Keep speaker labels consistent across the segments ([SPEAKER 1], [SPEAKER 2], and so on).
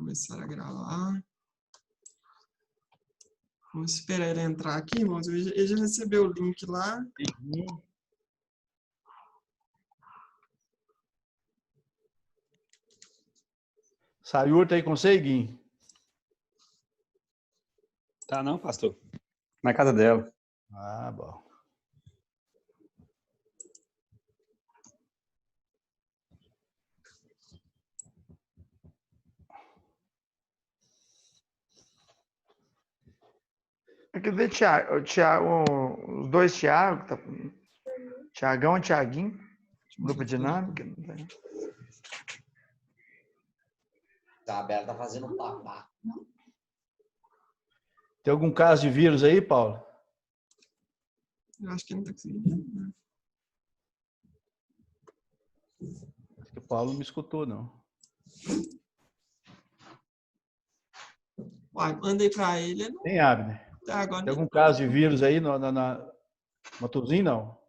[SPEAKER 1] Começar a gravar. Vamos esperar ele entrar aqui, irmãos. Ele já recebeu o link lá.
[SPEAKER 2] Sayuri aí consegue?
[SPEAKER 3] Tá não, pastor. Na casa dela.
[SPEAKER 2] Ah, bom.
[SPEAKER 4] Quer ver, os dois Thiago, tá, Thiagão e Thiaguinho, dupla dinâmica.
[SPEAKER 5] Tá, a Bela tá fazendo um papá.
[SPEAKER 2] Tem algum caso de vírus aí, Paulo?
[SPEAKER 1] Eu acho que não tá conseguindo.
[SPEAKER 2] Acho que o Paulo não me escutou, não.
[SPEAKER 1] Uai, mandei para ele. Não...
[SPEAKER 2] Tem, Abner.
[SPEAKER 1] Tá, agora
[SPEAKER 2] Tem algum caso de vírus aí na Matozinho, não?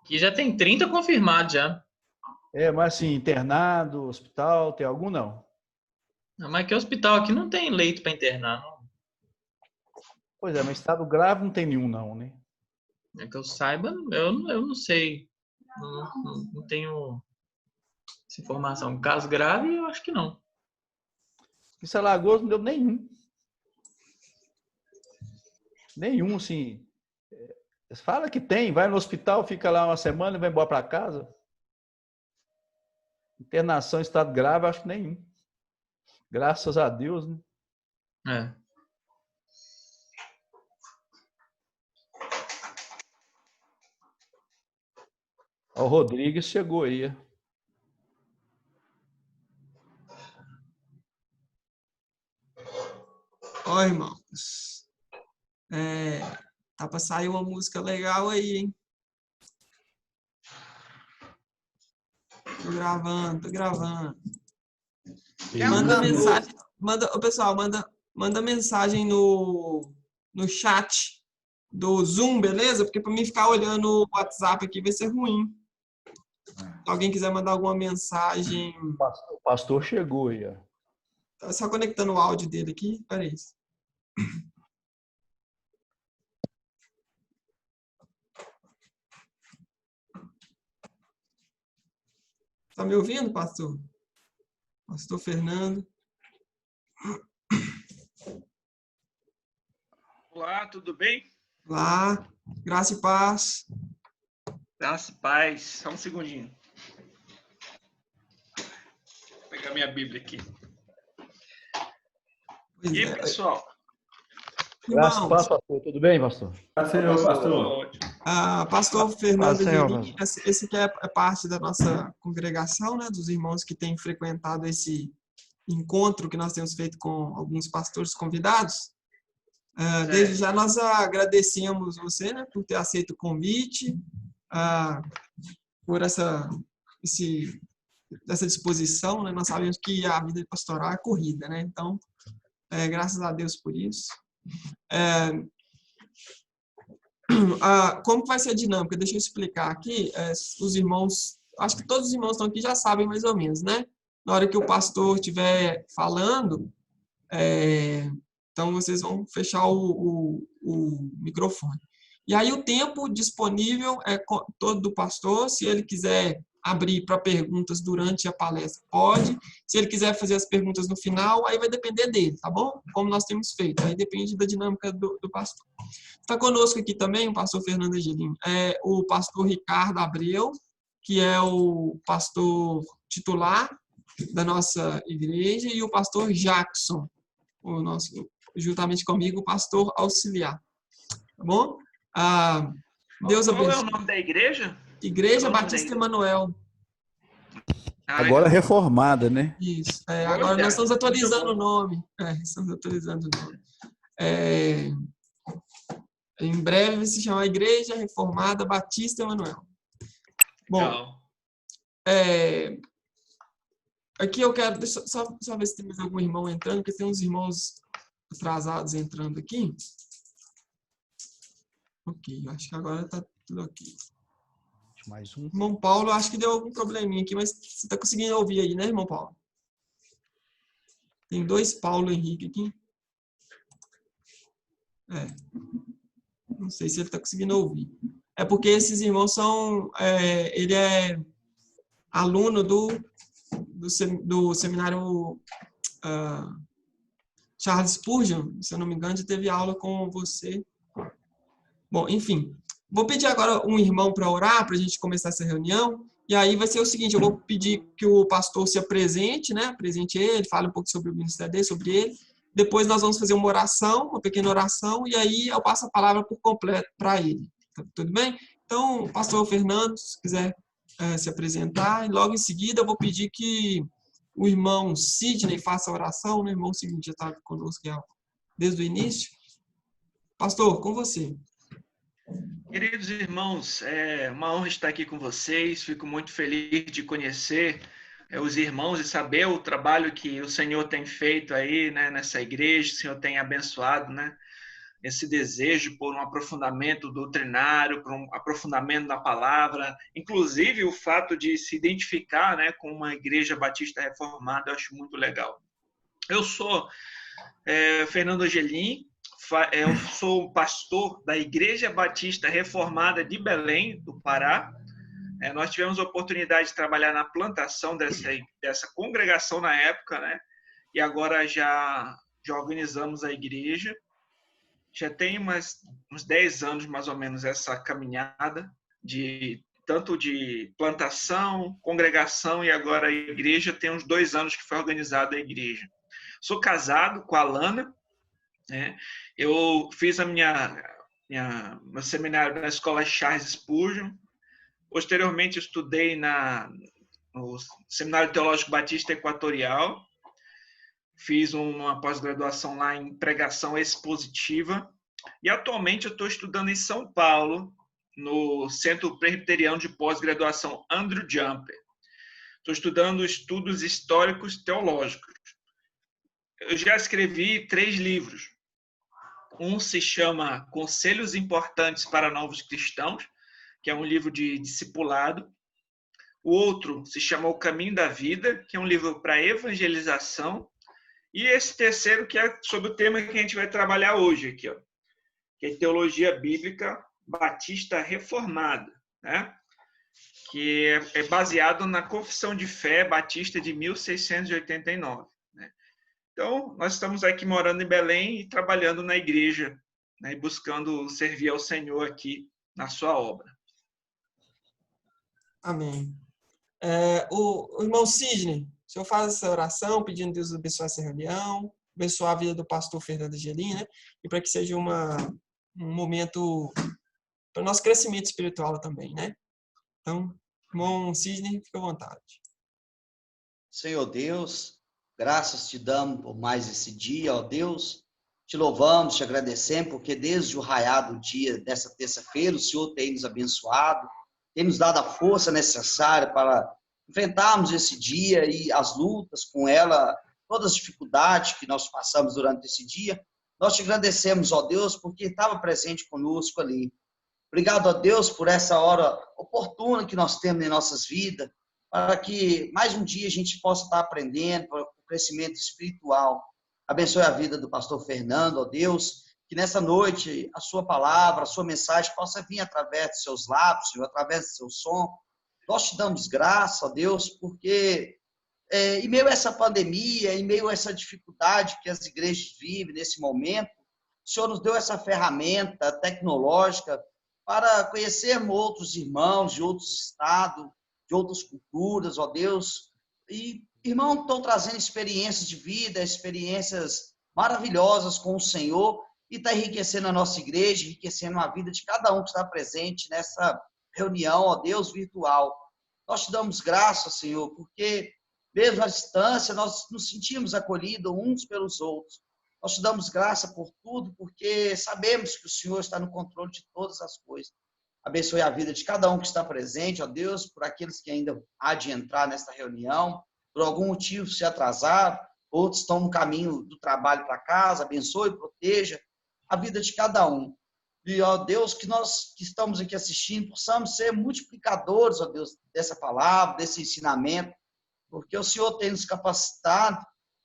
[SPEAKER 6] Aqui já tem 30 confirmados já.
[SPEAKER 2] Mas assim, internado, hospital, tem algum, não?
[SPEAKER 6] Não, mas que hospital aqui não tem leito para internar, não.
[SPEAKER 2] Pois é, mas estado grave não tem nenhum, não, né?
[SPEAKER 6] É que eu saiba, eu não sei. Não tenho essa informação. Caso grave, eu acho que não.
[SPEAKER 2] Em Alagoas não deu nenhum. Nenhum, assim. Fala que tem, vai no hospital, fica lá uma semana e vai embora para casa. Internação em estado grave, acho que nenhum. Graças a Deus, né?
[SPEAKER 6] É.
[SPEAKER 2] O Rodrigues chegou aí.
[SPEAKER 1] Ó, irmãos. Tá para sair uma música legal aí, hein? Tô gravando. Manda mensagem. Pessoal, manda mensagem no chat do Zoom, beleza? Porque para mim ficar olhando o WhatsApp aqui vai ser ruim. Se alguém quiser mandar alguma mensagem.
[SPEAKER 2] O pastor chegou aí, ó.
[SPEAKER 1] Tá só conectando o áudio dele aqui. Peraí. Tá me ouvindo, pastor? Pastor Fernando.
[SPEAKER 7] Olá, tudo bem?
[SPEAKER 1] Olá, graça e paz.
[SPEAKER 7] Graça e paz. Só um segundinho. Vou pegar minha Bíblia aqui.
[SPEAKER 1] Pois
[SPEAKER 7] E aí, pessoal?
[SPEAKER 2] Graças e paz, pastor. Tudo bem, pastor?
[SPEAKER 7] Senhor, pastor.
[SPEAKER 1] Pastor Fernando
[SPEAKER 4] Senhor,
[SPEAKER 1] Gerim, esse que é parte da nossa congregação, né, dos irmãos que têm frequentado esse encontro que nós temos feito com alguns pastores convidados. Desde já nós agradecemos você, né, por ter aceito o convite, por essa disposição, né? Nós sabemos que a vida pastoral é corrida, né? Então, graças a Deus por isso. Como vai ser a dinâmica? Deixa eu explicar aqui. Os irmãos, acho que todos os irmãos que estão aqui já sabem mais ou menos, né? Na hora que o pastor estiver falando, então vocês vão fechar o microfone. E aí o tempo disponível é todo do pastor. Se ele quiser abrir para perguntas durante a palestra, pode. Se ele quiser fazer as perguntas no final, aí vai depender dele, tá bom? Como nós temos feito. Aí depende da dinâmica do pastor. Está conosco aqui também o pastor Fernando Angelim, o pastor Ricardo Abreu, que é o pastor titular da nossa igreja, e o pastor Jackson, juntamente comigo, o pastor auxiliar. Tá bom? Deus abençoe.
[SPEAKER 7] Qual é o nome da igreja?
[SPEAKER 1] Igreja Batista Emanuel.
[SPEAKER 2] Agora reformada, né?
[SPEAKER 1] Isso. Agora nós estamos atualizando o nome. Estamos atualizando o nome. Em breve vai se chamar Igreja Reformada Batista Emanuel. Bom, aqui eu quero só ver se tem mais algum irmão entrando, porque tem uns irmãos atrasados entrando aqui. Ok, acho que agora está tudo ok.
[SPEAKER 2] Mais um.
[SPEAKER 1] Irmão Paulo, acho que deu algum probleminha aqui, mas você está conseguindo ouvir aí, né, irmão Paulo? Tem 2 Paulo Henrique aqui. Não sei se ele está conseguindo ouvir. É porque esses irmãos são... ele é aluno do seminário Charles Spurgeon, se eu não me engano, já teve aula com você. Bom, enfim. Vou pedir agora um irmão para orar, para a gente começar essa reunião. E aí vai ser o seguinte, eu vou pedir que o pastor se apresente, né? Apresente ele, fale um pouco sobre o ministério dele, sobre ele. Depois nós vamos fazer uma oração, uma pequena oração, e aí eu passo a palavra por completo para ele. Tá tudo bem? Então, pastor Fernando, se quiser se apresentar, e logo em seguida eu vou pedir que o irmão Sidney faça a oração, né? O irmão Sidney já estava conosco desde o início. Pastor, com você.
[SPEAKER 7] Queridos irmãos, é uma honra estar aqui com vocês. Fico muito feliz de conhecer os irmãos e saber o trabalho que o Senhor tem feito aí, né, nessa igreja. O Senhor tem abençoado, né, esse desejo por um aprofundamento doutrinário, por um aprofundamento da palavra. Inclusive, o fato de se identificar, né, com uma igreja batista reformada, eu acho muito legal. Eu sou Fernando Angelim. Eu sou pastor da Igreja Batista Reformada de Belém, do Pará. Nós tivemos a oportunidade de trabalhar na plantação dessa congregação na época, né? E agora já organizamos a igreja. Já tem uns 10 anos, mais ou menos, essa caminhada, tanto de plantação, congregação, e agora a igreja tem uns 2 anos que foi organizada a igreja. Sou casado com a Lana. Eu fiz meu seminário na escola Charles Spurgeon. Posteriormente, estudei no Seminário Teológico Batista Equatorial. Fiz uma pós-graduação lá em pregação expositiva. E atualmente eu estou estudando em São Paulo, no Centro Presbiteriano de Pós-Graduação Andrew Jumper. Estou estudando estudos históricos teológicos. Eu já escrevi 3 livros. Um se chama Conselhos Importantes para Novos Cristãos, que é um livro de discipulado. O outro se chama O Caminho da Vida, que é um livro para evangelização. E esse terceiro, que é sobre o tema que a gente vai trabalhar hoje aqui, ó, que é Teologia Bíblica Batista Reformada, né? Que é baseado na Confissão de Fé Batista de 1689. Então, nós estamos aqui morando em Belém e trabalhando na igreja, né, e buscando servir ao Senhor aqui na sua obra.
[SPEAKER 1] Amém. O irmão Sidney, o senhor faz essa oração pedindo Deus abençoar essa reunião, abençoar a vida do pastor Fernando Angelim, né? E para que seja um momento para o nosso crescimento espiritual também, né? Então, irmão Sidney, fica à vontade.
[SPEAKER 5] Senhor Deus, graças te damos por mais esse dia, ó Deus. Te louvamos, te agradecemos, porque desde o raiar do dia dessa terça-feira, o Senhor tem nos abençoado, tem nos dado a força necessária para enfrentarmos esse dia e as lutas com ela, todas as dificuldades que nós passamos durante esse dia. Nós te agradecemos, ó Deus, porque estava presente conosco ali. Obrigado, ó Deus, por essa hora oportuna que nós temos em nossas vidas, para que mais um dia a gente possa estar aprendendo para o crescimento espiritual. Abençoe a vida do pastor Fernando, ó Deus, que nessa noite a sua palavra, a sua mensagem possa vir através dos seus lábios, Senhor, através do seu som. Nós te damos graça, ó Deus, porque em meio a essa pandemia, em meio a essa dificuldade que as igrejas vivem nesse momento, o Senhor nos deu essa ferramenta tecnológica para conhecermos outros irmãos de outros estados, de outras culturas, ó Deus, e irmãos estão trazendo experiências de vida, experiências maravilhosas com o Senhor, e está enriquecendo a nossa igreja, enriquecendo a vida de cada um que está presente nessa reunião, ó Deus, virtual. Nós te damos graça, Senhor, porque mesmo à distância nós nos sentimos acolhidos uns pelos outros. Nós te damos graça por tudo, porque sabemos que o Senhor está no controle de todas as coisas. Abençoe a vida de cada um que está presente, ó Deus, por aqueles que ainda há de entrar nesta reunião, por algum motivo se atrasaram, outros estão no caminho do trabalho para casa. Abençoe e proteja a vida de cada um. E, ó Deus, que nós que estamos aqui assistindo, possamos ser multiplicadores, ó Deus, dessa palavra, desse ensinamento, porque o Senhor tem nos capacitado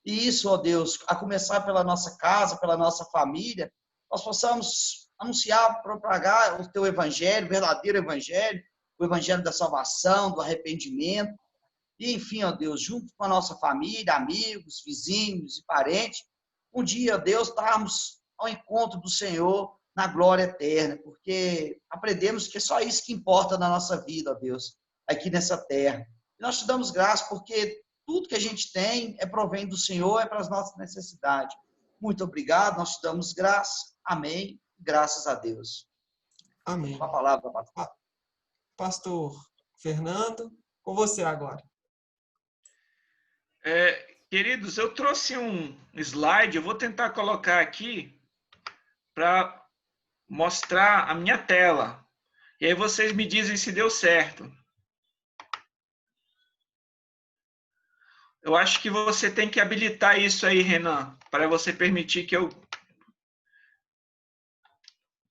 [SPEAKER 5] E isso, ó Deus, a começar pela nossa casa, pela nossa família, nós possamos anunciar, propagar o teu evangelho, o verdadeiro evangelho, o evangelho da salvação, do arrependimento. E, enfim, ó Deus, junto com a nossa família, amigos, vizinhos e parentes, um dia, ó Deus, estarmos ao encontro do Senhor na glória eterna, porque aprendemos que é só isso que importa na nossa vida, ó Deus, aqui nessa terra. E nós te damos graças porque tudo que a gente tem provém do Senhor, é para as nossas necessidades. Muito obrigado, nós te damos graças. Amém. Graças a Deus.
[SPEAKER 1] Amém.
[SPEAKER 5] Com a palavra, pastor.
[SPEAKER 1] Pastor Fernando, com você agora.
[SPEAKER 7] Queridos, eu trouxe um slide, eu vou tentar colocar aqui para mostrar a minha tela. E aí vocês me dizem se deu certo. Eu acho que você tem que habilitar isso aí, Renan, para você permitir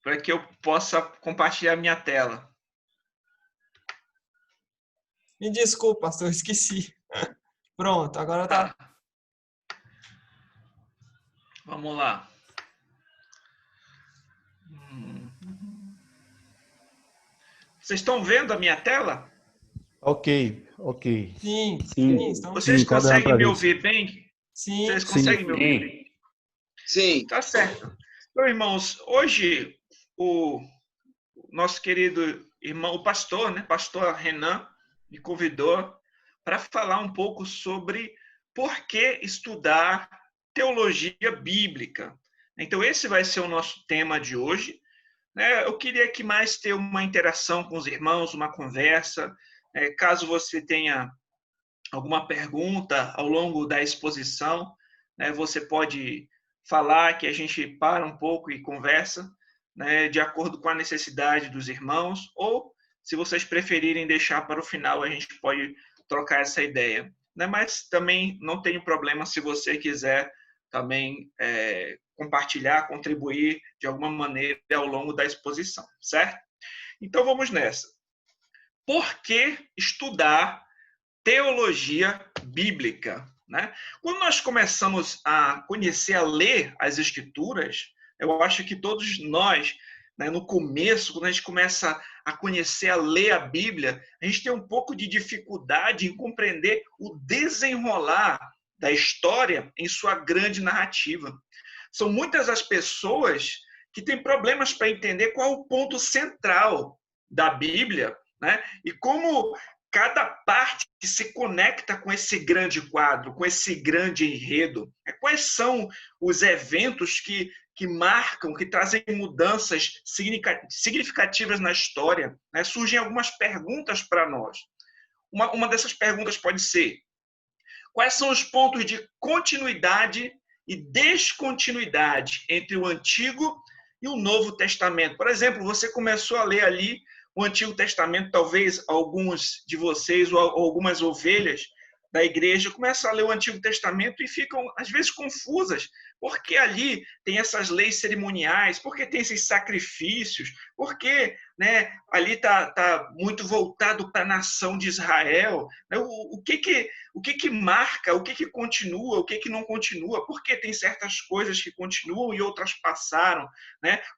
[SPEAKER 7] para que eu possa compartilhar minha tela.
[SPEAKER 1] Me desculpa, pastor, esqueci. Pronto, agora tá.
[SPEAKER 7] Vamos lá. Vocês estão vendo a minha tela?
[SPEAKER 2] Ok.
[SPEAKER 1] Sim.
[SPEAKER 7] Vocês
[SPEAKER 3] cada
[SPEAKER 7] conseguem me ouvir bem?
[SPEAKER 1] Sim.
[SPEAKER 7] Vocês conseguem me ouvir bem?
[SPEAKER 5] Sim.
[SPEAKER 7] Tá certo. Então, irmãos, hoje o nosso querido irmão, o pastor, né, pastor Renan, me convidou para falar um pouco sobre por que estudar teologia bíblica. Então, esse vai ser o nosso tema de hoje. Eu queria aqui mais ter uma interação com os irmãos, uma conversa. Caso você tenha alguma pergunta ao longo da exposição, você pode falar, que a gente para um pouco e conversa, de acordo com a necessidade dos irmãos, ou, se vocês preferirem deixar para o final, a gente pode trocar essa ideia. Mas também não tem problema se você quiser também compartilhar, contribuir de alguma maneira ao longo da exposição, certo? Então, vamos nessa. Por que estudar teologia bíblica? Quando nós começamos a conhecer, a ler as Escrituras, eu acho que todos nós, no começo, quando a gente começa a conhecer, a ler a Bíblia, a gente tem um pouco de dificuldade em compreender o desenrolar da história em sua grande narrativa. São muitas as pessoas que têm problemas para entender qual é o ponto central da Bíblia, e como cada parte se conecta com esse grande quadro, com esse grande enredo. Quais são os eventos que marcam, que trazem mudanças significativas na história? Surgem algumas perguntas para nós. Uma dessas perguntas pode ser: quais são os pontos de continuidade e descontinuidade entre o Antigo e o Novo Testamento? Por exemplo, você começou a ler ali o Antigo Testamento, talvez alguns de vocês ou algumas ovelhas da igreja começam a ler o Antigo Testamento e ficam, às vezes, confusas, porque ali tem essas leis cerimoniais, porque tem esses sacrifícios, porque ali está muito voltado para a nação de Israel. O que marca, o que continua, o que não continua, porque tem certas coisas que continuam e outras passaram.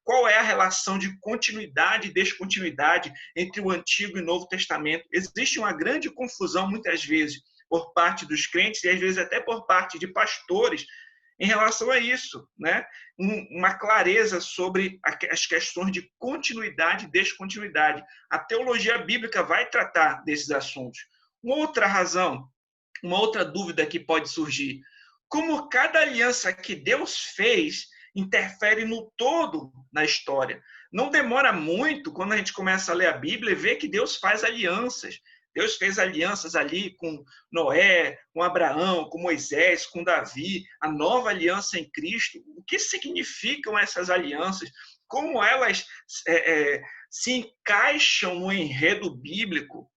[SPEAKER 7] Qual é a relação de continuidade e descontinuidade entre o Antigo e o Novo Testamento? Existe uma grande confusão, muitas vezes, por parte dos crentes e às vezes até por parte de pastores em relação a isso, uma clareza sobre as questões de continuidade e descontinuidade. A teologia bíblica vai tratar desses assuntos. Uma outra razão, uma outra dúvida que pode surgir: como cada aliança que Deus fez interfere no todo na história? Não demora muito quando a gente começa a ler a Bíblia e vê que Deus faz alianças. Deus fez alianças ali com Noé, com Abraão, com Moisés, com Davi, a nova aliança em Cristo. O que significam essas alianças? Como elas se encaixam no enredo bíblico?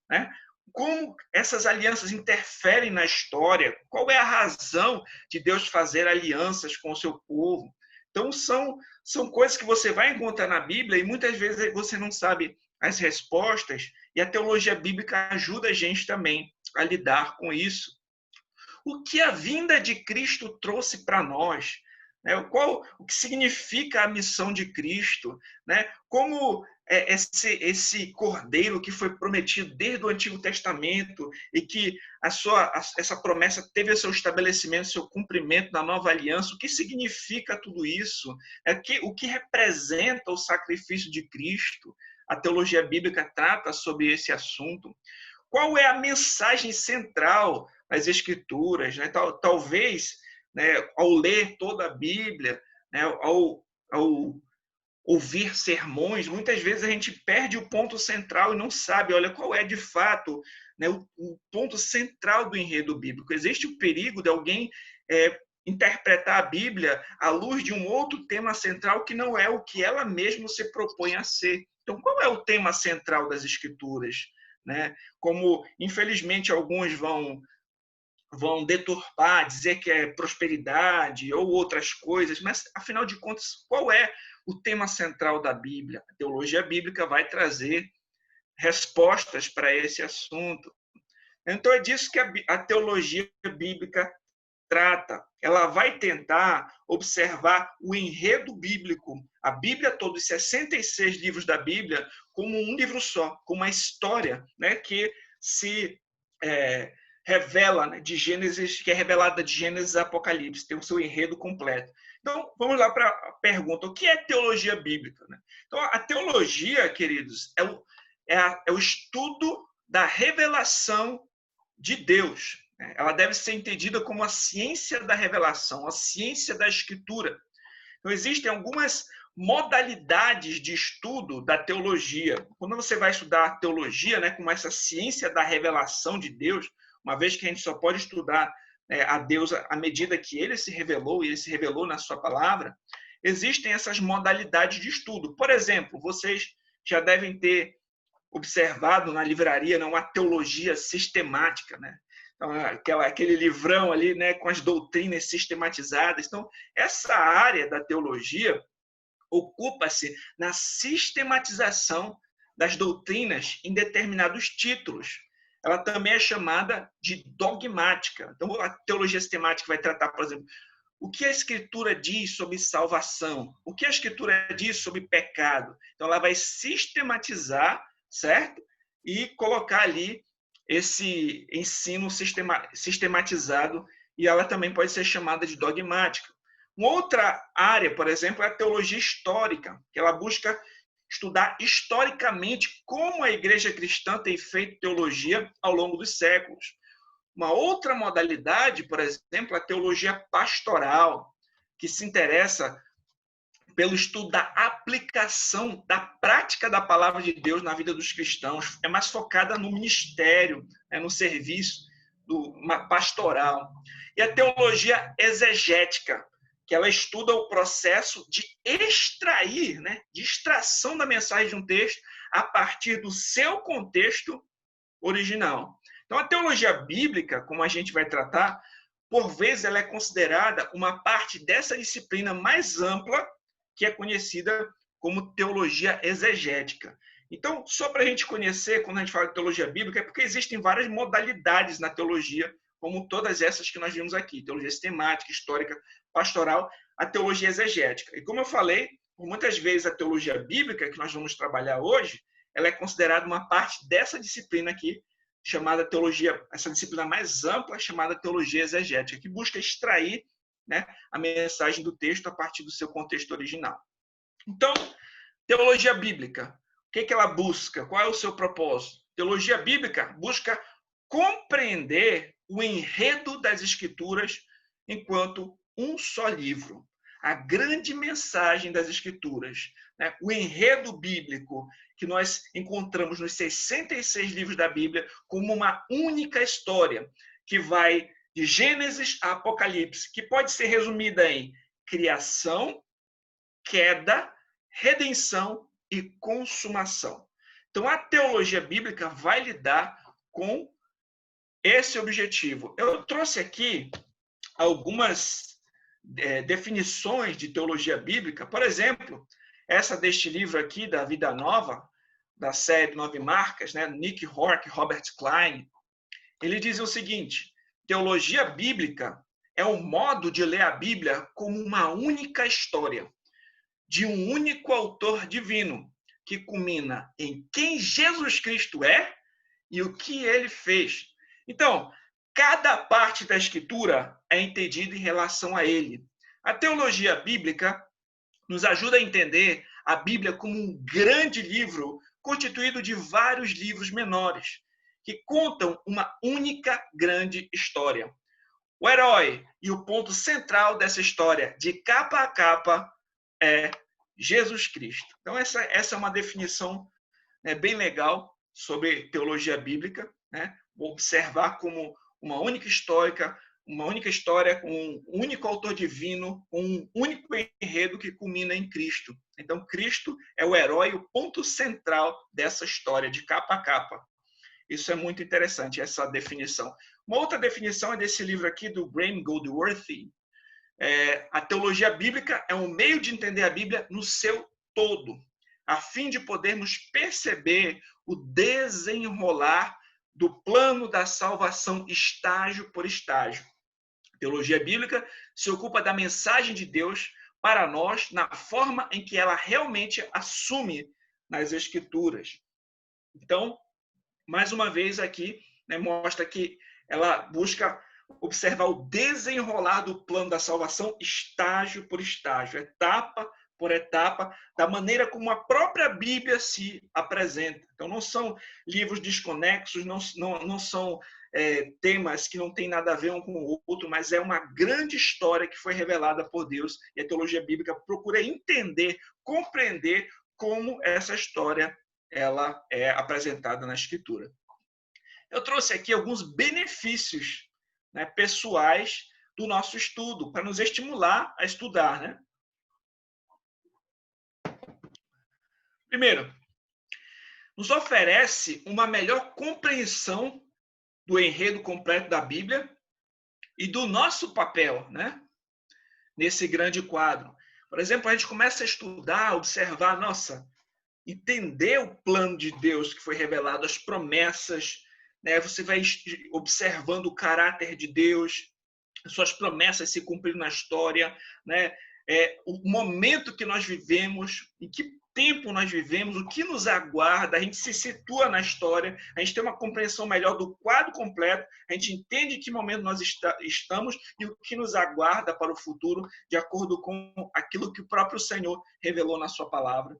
[SPEAKER 7] Como essas alianças interferem na história? Qual é a razão de Deus fazer alianças com o seu povo? Então, são coisas que você vai encontrar na Bíblia e muitas vezes você não sabe as respostas, e a teologia bíblica ajuda a gente também a lidar com isso. o que a vinda de Cristo trouxe para nós, né? O que significa a missão de Cristo, né? Como esse cordeiro que foi prometido desde o Antigo Testamento e que essa promessa teve seu estabelecimento, seu cumprimento na nova aliança, o que significa tudo isso? O que representa o sacrifício de Cristo? A teologia bíblica trata sobre esse assunto. Qual é a mensagem central das Escrituras, né? Talvez, né, ao ler toda a Bíblia, né, ao ouvir sermões, muitas vezes a gente perde o ponto central e não sabe, olha, qual é de fato, né, o ponto central do enredo bíblico. Existe o perigo de alguém interpretar a Bíblia à luz de um outro tema central que não é o que ela mesma se propõe a ser. Então, qual é o tema central das Escrituras? Né? Como, infelizmente, alguns vão deturpar, dizer que é prosperidade ou outras coisas, mas, afinal de contas, qual é o tema central da Bíblia? A teologia bíblica vai trazer respostas para esse assunto. Então, é disso que a teologia bíblica trata. Ela vai tentar observar o enredo bíblico, a Bíblia toda, os 66 livros da Bíblia, como um livro só, como uma história, né, que se revela, né, de Gênesis, que é revelada de Gênesis a Apocalipse, tem o seu enredo completo. Então, vamos lá para a pergunta: o que é teologia bíblica? Né? Então, a teologia, queridos, é o estudo da revelação de Deus. Ela deve ser entendida como a ciência da revelação, a ciência da Escritura. Então, existem algumas modalidades de estudo da teologia. Quando você vai estudar a teologia, né, como essa ciência da revelação de Deus, uma vez que a gente só pode estudar a Deus à medida que ele se revelou, e ele se revelou na sua palavra, existem essas modalidades de estudo. Por exemplo, vocês já devem ter observado na livraria, né, uma teologia sistemática, né? Então, aquele livrão ali, né, com as doutrinas sistematizadas. Então, essa área da teologia ocupa-se na sistematização das doutrinas em determinados títulos. Ela também é chamada de dogmática. Então, a teologia sistemática vai tratar, por exemplo, o que a Escritura diz sobre salvação, o que a Escritura diz sobre pecado. Então, ela vai sistematizar, certo? E colocar ali esse ensino sistematizado, e ela também pode ser chamada de dogmática. Uma outra área, por exemplo, é a teologia histórica, que ela busca estudar historicamente como a igreja cristã tem feito teologia ao longo dos séculos. Uma outra modalidade, por exemplo, é a teologia pastoral, que se interessa pelo estudo da aplicação da prática da palavra de Deus na vida dos cristãos. É mais focada no ministério, no serviço pastoral. E a teologia exegética, que ela estuda o processo de extrair, né, de extração da mensagem de um texto a partir do seu contexto original. Então, a teologia bíblica, como a gente vai tratar, por vezes ela é considerada uma parte dessa disciplina mais ampla, que é conhecida como teologia exegética. Então, só para a gente conhecer, quando a gente fala de teologia bíblica, é porque existem várias modalidades na teologia, como todas essas que nós vimos aqui: teologia sistemática, histórica, pastoral, a teologia exegética. E como eu falei, por muitas vezes a teologia bíblica, que nós vamos trabalhar hoje, ela é considerada uma parte dessa disciplina aqui, chamada teologia, essa disciplina mais ampla, chamada teologia exegética, que busca extrair, né, a mensagem do texto a partir do seu contexto original. Então, teologia bíblica, o que ela busca? Qual é o seu propósito? Teologia bíblica busca compreender o enredo das Escrituras enquanto um só livro. A grande mensagem das Escrituras, né? O enredo bíblico que nós encontramos nos 66 livros da Bíblia como uma única história que vai de Gênesis a Apocalipse, que pode ser resumida em criação, queda, redenção e consumação. Então, a teologia bíblica vai lidar com esse objetivo. Eu trouxe aqui algumas definições de teologia bíblica. Por exemplo, essa deste livro aqui, da Vida Nova, da série 9 Marcas, né? Nick Hork, Robert Klein. Ele diz o seguinte: teologia bíblica é o modo de ler a Bíblia como uma única história, de um único autor divino, que culmina em quem Jesus Cristo é e o que ele fez. Então, cada parte da Escritura é entendida em relação a ele. A teologia bíblica nos ajuda a entender a Bíblia como um grande livro constituído de vários livros menores, que contam uma única grande história. O herói e o ponto central dessa história, de capa a capa, é Jesus Cristo. Então, essa é uma definição, né, bem legal sobre teologia bíblica, né? Observar como uma única história, com um único autor divino, um único enredo que culmina em Cristo. Então, Cristo é o herói, o ponto central dessa história, de capa a capa. Isso é muito interessante, essa definição. Uma outra definição é desse livro aqui, do Graham Goldsworthy. A teologia bíblica é um meio de entender a Bíblia no seu todo, a fim de podermos perceber o desenrolar do plano da salvação estágio por estágio. A teologia bíblica se ocupa da mensagem de Deus para nós na forma em que ela realmente assume nas Escrituras. Então, mais uma vez aqui, né, mostra que ela busca observar o desenrolar do plano da salvação estágio por estágio, etapa por etapa, da maneira como a própria Bíblia se apresenta. Então, não são livros desconexos, não são temas que não têm nada a ver um com o outro, mas é uma grande história que foi revelada por Deus, e a teologia bíblica procura entender, compreender como essa história ela é apresentada na Escritura. Eu trouxe aqui alguns benefícios, né, pessoais do nosso estudo, para nos estimular a estudar, né? Primeiro, nos oferece uma melhor compreensão do enredo completo da Bíblia e do nosso papel, né, nesse grande quadro. Por exemplo, a gente começa a estudar, observar, entender o plano de Deus que foi revelado, as promessas, né? Você vai observando o caráter de Deus, suas promessas se cumprindo na história, né? O momento que nós vivemos, em que tempo nós vivemos, o que nos aguarda, a gente se situa na história, a gente tem uma compreensão melhor do quadro completo, a gente entende em que momento nós estamos e o que nos aguarda para o futuro, de acordo com aquilo que o próprio Senhor revelou na sua palavra.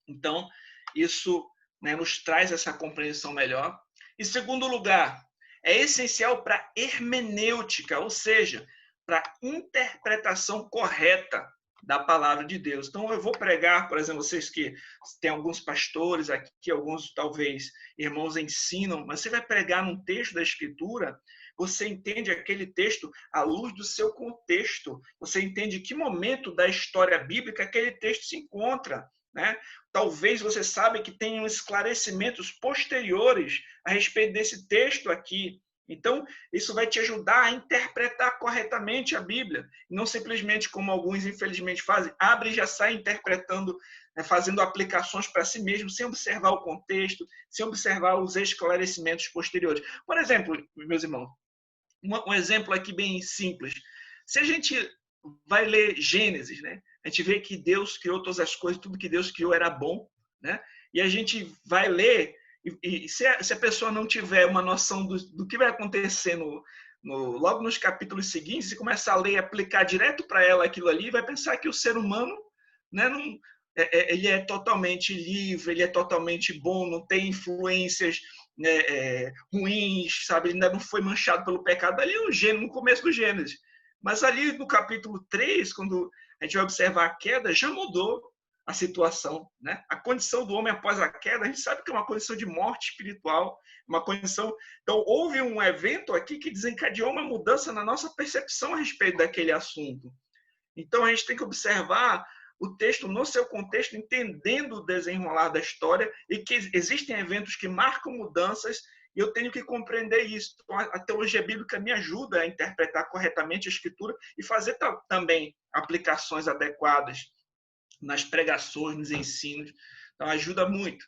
[SPEAKER 7] Então, isso, né, nos traz essa compreensão melhor. Em segundo lugar, é essencial para a hermenêutica, ou seja, para a interpretação correta da palavra de Deus. Então, eu vou pregar, por exemplo, vocês que tem alguns pastores aqui, alguns talvez irmãos ensinam, mas você vai pregar num texto da Escritura, você entende aquele texto à luz do seu contexto, você entende que momento da história bíblica aquele texto se encontra, né? Talvez você saiba que tem esclarecimentos posteriores a respeito desse texto aqui. Então, isso vai te ajudar a interpretar corretamente a Bíblia. Não simplesmente como alguns, infelizmente, fazem, abre e já sai interpretando, né, fazendo aplicações para si mesmo, sem observar o contexto, sem observar os esclarecimentos posteriores. Por exemplo, meus irmãos, um exemplo aqui bem simples. Se a gente vai ler Gênesis, né, a gente vê que Deus criou todas as coisas, tudo que Deus criou era bom, né? E a gente vai ler, e se a pessoa não tiver uma noção do que vai acontecer logo nos capítulos seguintes, e começar a ler e aplicar direto para ela aquilo ali, vai pensar que o ser humano, né, ele é totalmente livre, ele é totalmente bom, não tem influências, né, ruins, sabe? Ele ainda não foi manchado pelo pecado. Ali no começo do Gênesis. Mas ali no capítulo 3, quando a gente vai observar a queda, já mudou a situação, né? A condição do homem após a queda, a gente sabe que é uma condição de morte espiritual, uma condição... Então, houve um evento aqui que desencadeou uma mudança na nossa percepção a respeito daquele assunto. Então, a gente tem que observar o texto no seu contexto, entendendo o desenrolar da história e que existem eventos que marcam mudanças e eu tenho que compreender isso. Então, a teologia bíblica me ajuda a interpretar corretamente a Escritura e fazer também aplicações adequadas nas pregações, nos ensinos. Então, ajuda muito.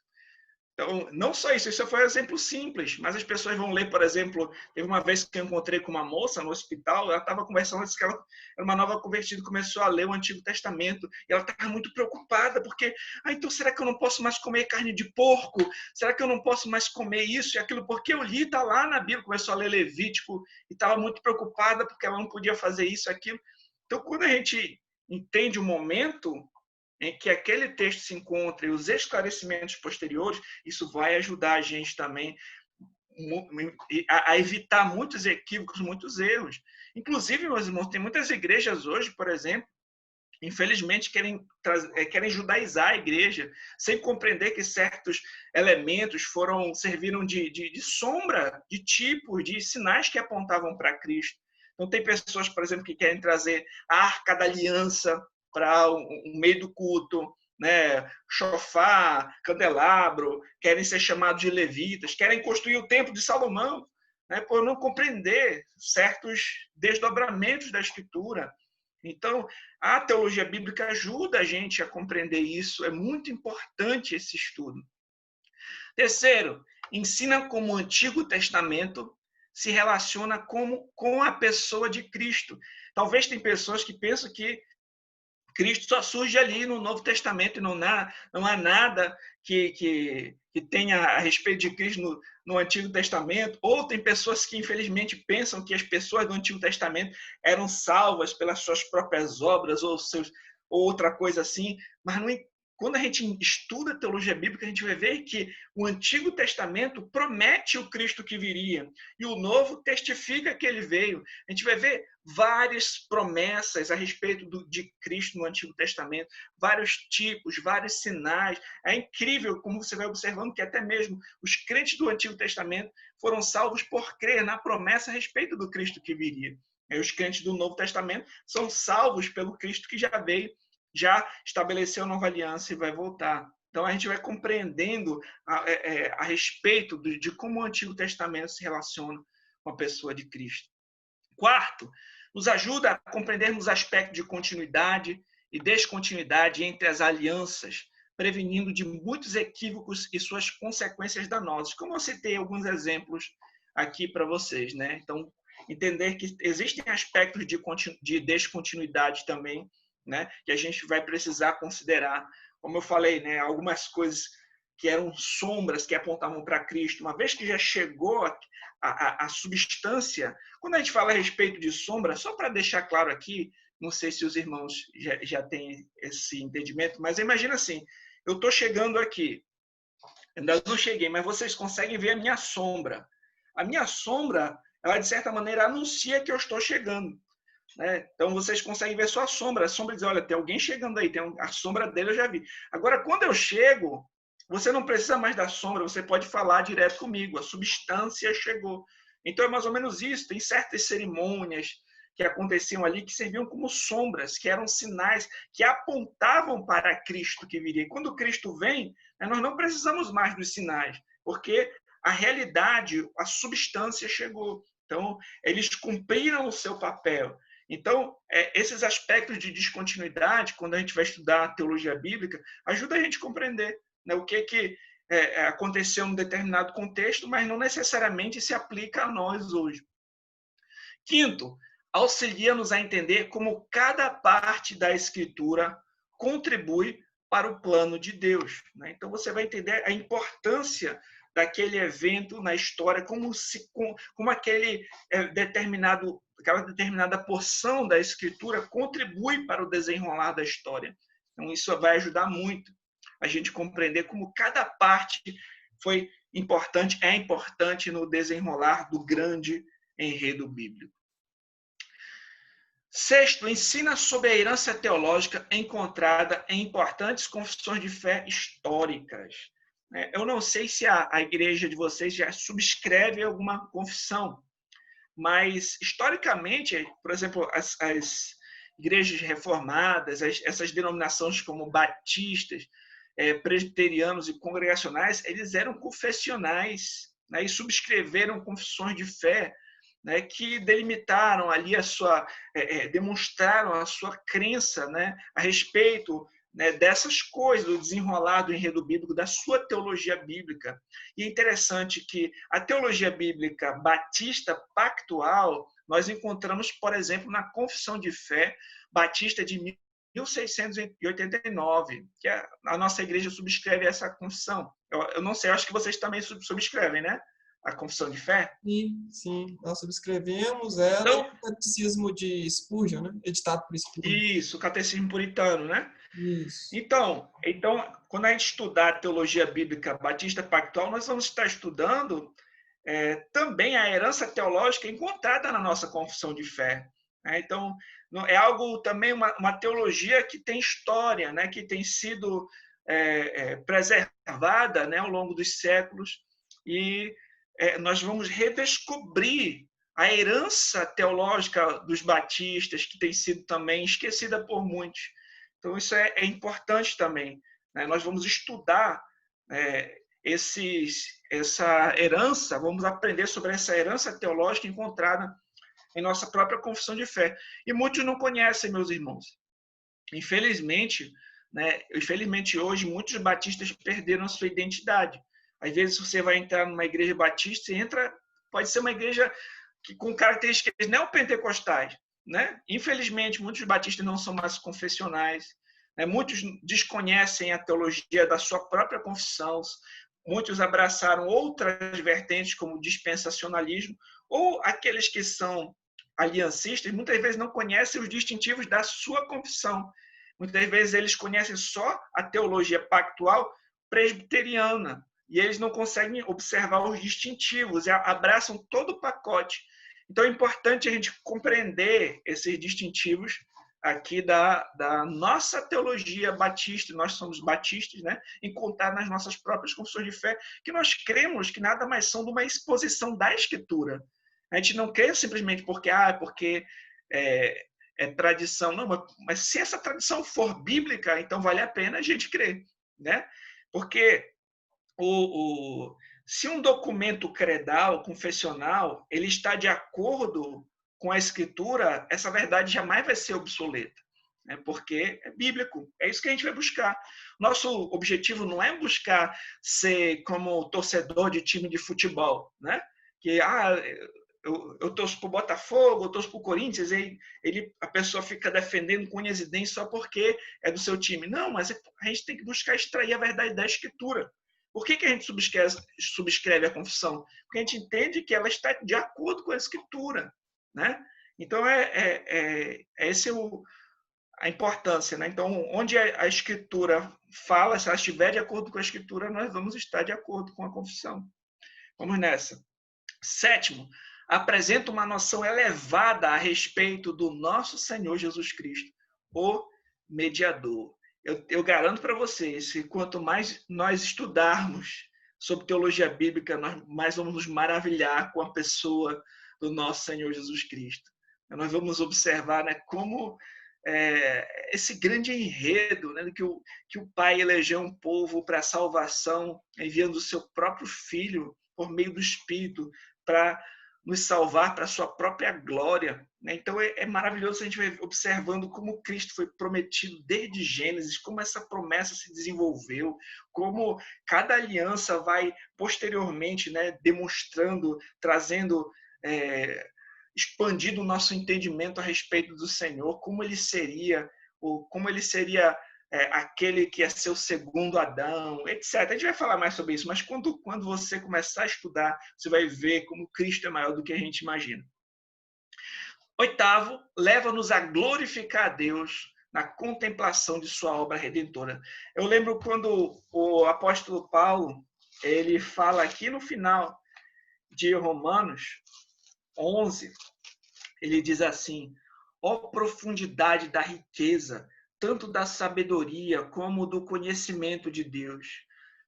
[SPEAKER 7] Então, não só isso foi um exemplo simples, mas as pessoas vão ler, por exemplo, teve uma vez que eu encontrei com uma moça no hospital, ela estava conversando, disse que ela era uma nova convertida, começou a ler o Antigo Testamento, e ela estava muito preocupada, porque, então será que eu não posso mais comer carne de porco? Será que eu não posso mais comer isso e aquilo? Porque eu li, está lá na Bíblia, começou a ler Levítico, e estava muito preocupada, porque ela não podia fazer isso e aquilo. Então, quando a gente entende o momento em que aquele texto se encontra e os esclarecimentos posteriores, isso vai ajudar a gente também a evitar muitos equívocos, muitos erros. Inclusive, meus irmãos, tem muitas igrejas hoje, por exemplo, infelizmente querem judaizar a igreja, sem compreender que certos elementos serviram de sombra, de tipos, de sinais que apontavam para Cristo. Então, tem pessoas, por exemplo, que querem trazer a Arca da Aliança para o meio do culto, né? Chofar, candelabro, querem ser chamados de levitas, querem construir o templo de Salomão, né? Por não compreender certos desdobramentos da Escritura. Então, a teologia bíblica ajuda a gente a compreender isso, é muito importante esse estudo. Terceiro, ensina como o Antigo Testamento se relaciona com a pessoa de Cristo. Talvez tem pessoas que pensam que Cristo só surge ali no Novo Testamento e não há nada que tenha a respeito de Cristo no Antigo Testamento. Ou tem pessoas que, infelizmente, pensam que as pessoas do Antigo Testamento eram salvas pelas suas próprias obras ou outra coisa assim. Mas quando a gente estuda a teologia bíblica, a gente vai ver que o Antigo Testamento promete o Cristo que viria e o Novo testifica que ele veio. A gente vai ver várias promessas a respeito de Cristo no Antigo Testamento, vários tipos, vários sinais. É incrível como você vai observando que até mesmo os crentes do Antigo Testamento foram salvos por crer na promessa a respeito do Cristo que viria. E os crentes do Novo Testamento são salvos pelo Cristo que já veio, já estabeleceu a nova aliança e vai voltar. Então, a gente vai compreendendo a respeito de como o Antigo Testamento se relaciona com a pessoa de Cristo. Quarto, nos ajuda a compreendermos aspectos de continuidade e descontinuidade entre as alianças, prevenindo de muitos equívocos e suas consequências danosas. Como eu citei alguns exemplos aqui para vocês, né? Então, entender que existem aspectos de descontinuidade também, né, que a gente vai precisar considerar. Como eu falei, né, algumas coisas que eram sombras que apontavam para Cristo, uma vez que já chegou a substância. Quando a gente fala a respeito de sombra, só para deixar claro aqui, não sei se os irmãos já têm esse entendimento, mas imagina assim, eu estou chegando aqui, ainda não cheguei, mas vocês conseguem ver a minha sombra. A minha sombra, ela de certa maneira anuncia que eu estou chegando. Né? Então, vocês conseguem ver só a sombra. A sombra diz, olha, tem alguém chegando aí, a sombra dele eu já vi. Agora, quando eu chego, você não precisa mais da sombra, você pode falar direto comigo, a substância chegou. Então, é mais ou menos isso. Tem certas cerimônias que aconteciam ali que serviam como sombras, que eram sinais que apontavam para Cristo que viria. E quando Cristo vem, nós não precisamos mais dos sinais, porque a realidade, a substância chegou. Então, eles cumpriram o seu papel. Então, esses aspectos de descontinuidade, quando a gente vai estudar a teologia bíblica, ajuda a gente a compreender, né, o que aconteceu em um determinado contexto, mas não necessariamente se aplica a nós hoje. Quinto, auxilia-nos a entender como cada parte da Escritura contribui para o plano de Deus. Né? Então, você vai entender a importância daquele evento na história, como aquela determinada porção da Escritura contribui para o desenrolar da história. Então, isso vai ajudar muito a gente compreender como cada parte foi importante, é importante no desenrolar do grande enredo bíblico. Sexto, ensina sobre a herança teológica encontrada em importantes confissões de fé históricas. Eu não sei se a igreja de vocês já subscreve alguma confissão, mas, historicamente, por exemplo, as igrejas reformadas, essas denominações como batistas, presbiterianos e congregacionais, eles eram confessionais, né, e subscreveram confissões de fé, né, que delimitaram ali demonstraram a sua crença, né, a respeito né, dessas coisas, do desenrolar do enredo bíblico, da sua teologia bíblica. E é interessante que a teologia bíblica batista pactual nós encontramos, por exemplo, na Confissão de Fé Batista de 1689, que a nossa igreja subscreve essa confissão. Eu não sei, eu acho que vocês também subscrevem, né? A Confissão de Fé.
[SPEAKER 1] Sim, nós subscrevemos ela,
[SPEAKER 7] Então,
[SPEAKER 1] o Catecismo de Spurgeon, né? Editado por Spurgeon.
[SPEAKER 7] Isso, o Catecismo Puritano, né?
[SPEAKER 1] Isso.
[SPEAKER 7] Então, quando a gente estudar a teologia bíblica batista pactual, nós vamos estar estudando também a herança teológica encontrada na nossa confissão de fé. Né? Então, é algo também, uma teologia que tem história, né? Que tem sido preservada, né? Ao longo dos séculos, e nós vamos redescobrir a herança teológica dos batistas, que tem sido também esquecida por muitos. Então, isso é importante também. Né? Nós vamos estudar essa herança, vamos aprender sobre essa herança teológica encontrada em nossa própria confissão de fé. E muitos não conhecem, meus irmãos. Infelizmente, né, hoje, muitos batistas perderam a sua identidade. Às vezes, você vai entrar numa igreja batista e pode ser uma igreja com características neopentecostais. Né? Infelizmente, muitos batistas não são mais confessionais. Né? Muitos desconhecem a teologia da sua própria confissão. Muitos abraçaram outras vertentes, como o dispensacionalismo, ou aqueles que são aliancistas, muitas vezes não conhecem os distintivos da sua confissão. Muitas vezes eles conhecem só a teologia pactual presbiteriana, e eles não conseguem observar os distintivos, e abraçam todo o pacote. Então, é importante a gente compreender esses distintivos aqui da nossa teologia batista. Nós somos batistas, né? Encontrar nas nossas próprias confissões de fé, que nós cremos que nada mais são de uma exposição da Escritura. A gente não crê simplesmente porque é tradição. Não, mas se essa tradição for bíblica, então vale a pena a gente crer. Né? Porque se um documento credal, confessional, ele está de acordo com a Escritura, essa verdade jamais vai ser obsoleta, né? Porque é bíblico, é isso que a gente vai buscar. Nosso objetivo não é buscar ser como torcedor de time de futebol, né? Que eu torço para o Botafogo, eu torço para o Corinthians, a pessoa fica defendendo com unhas e dentes só porque é do seu time. Não, mas a gente tem que buscar extrair a verdade da Escritura. Por que a gente subscreve a confissão? Porque a gente entende que ela está de acordo com a Escritura. Né? Então, essa a importância. Né? Então, onde a Escritura fala, se ela estiver de acordo com a Escritura, nós vamos estar de acordo com a confissão. Vamos nessa. 7º, apresenta uma noção elevada a respeito do nosso Senhor Jesus Cristo, o mediador. Eu garanto para vocês que quanto mais nós estudarmos sobre teologia bíblica, nós mais vamos nos maravilhar com a pessoa do nosso Senhor Jesus Cristo. Nós vamos observar, né, como esse grande enredo, né, que o Pai elegeu um povo para a salvação, enviando o seu próprio Filho por meio do Espírito para nos salvar para a sua própria glória. Né? Então, é maravilhoso a gente ver observando como Cristo foi prometido desde Gênesis, como essa promessa se desenvolveu, como cada aliança vai posteriormente, né, demonstrando, trazendo, expandindo o nosso entendimento a respeito do Senhor, como ele seria aquele que é seu segundo Adão, etc. A gente vai falar mais sobre isso, mas quando você começar a estudar, você vai ver como Cristo é maior do que a gente imagina. 8º, leva-nos a glorificar a Deus na contemplação de sua obra redentora. Eu lembro quando o apóstolo Paulo, ele fala aqui no final de Romanos 11, ele diz assim: ó profundidade da riqueza, tanto da sabedoria como do conhecimento de Deus.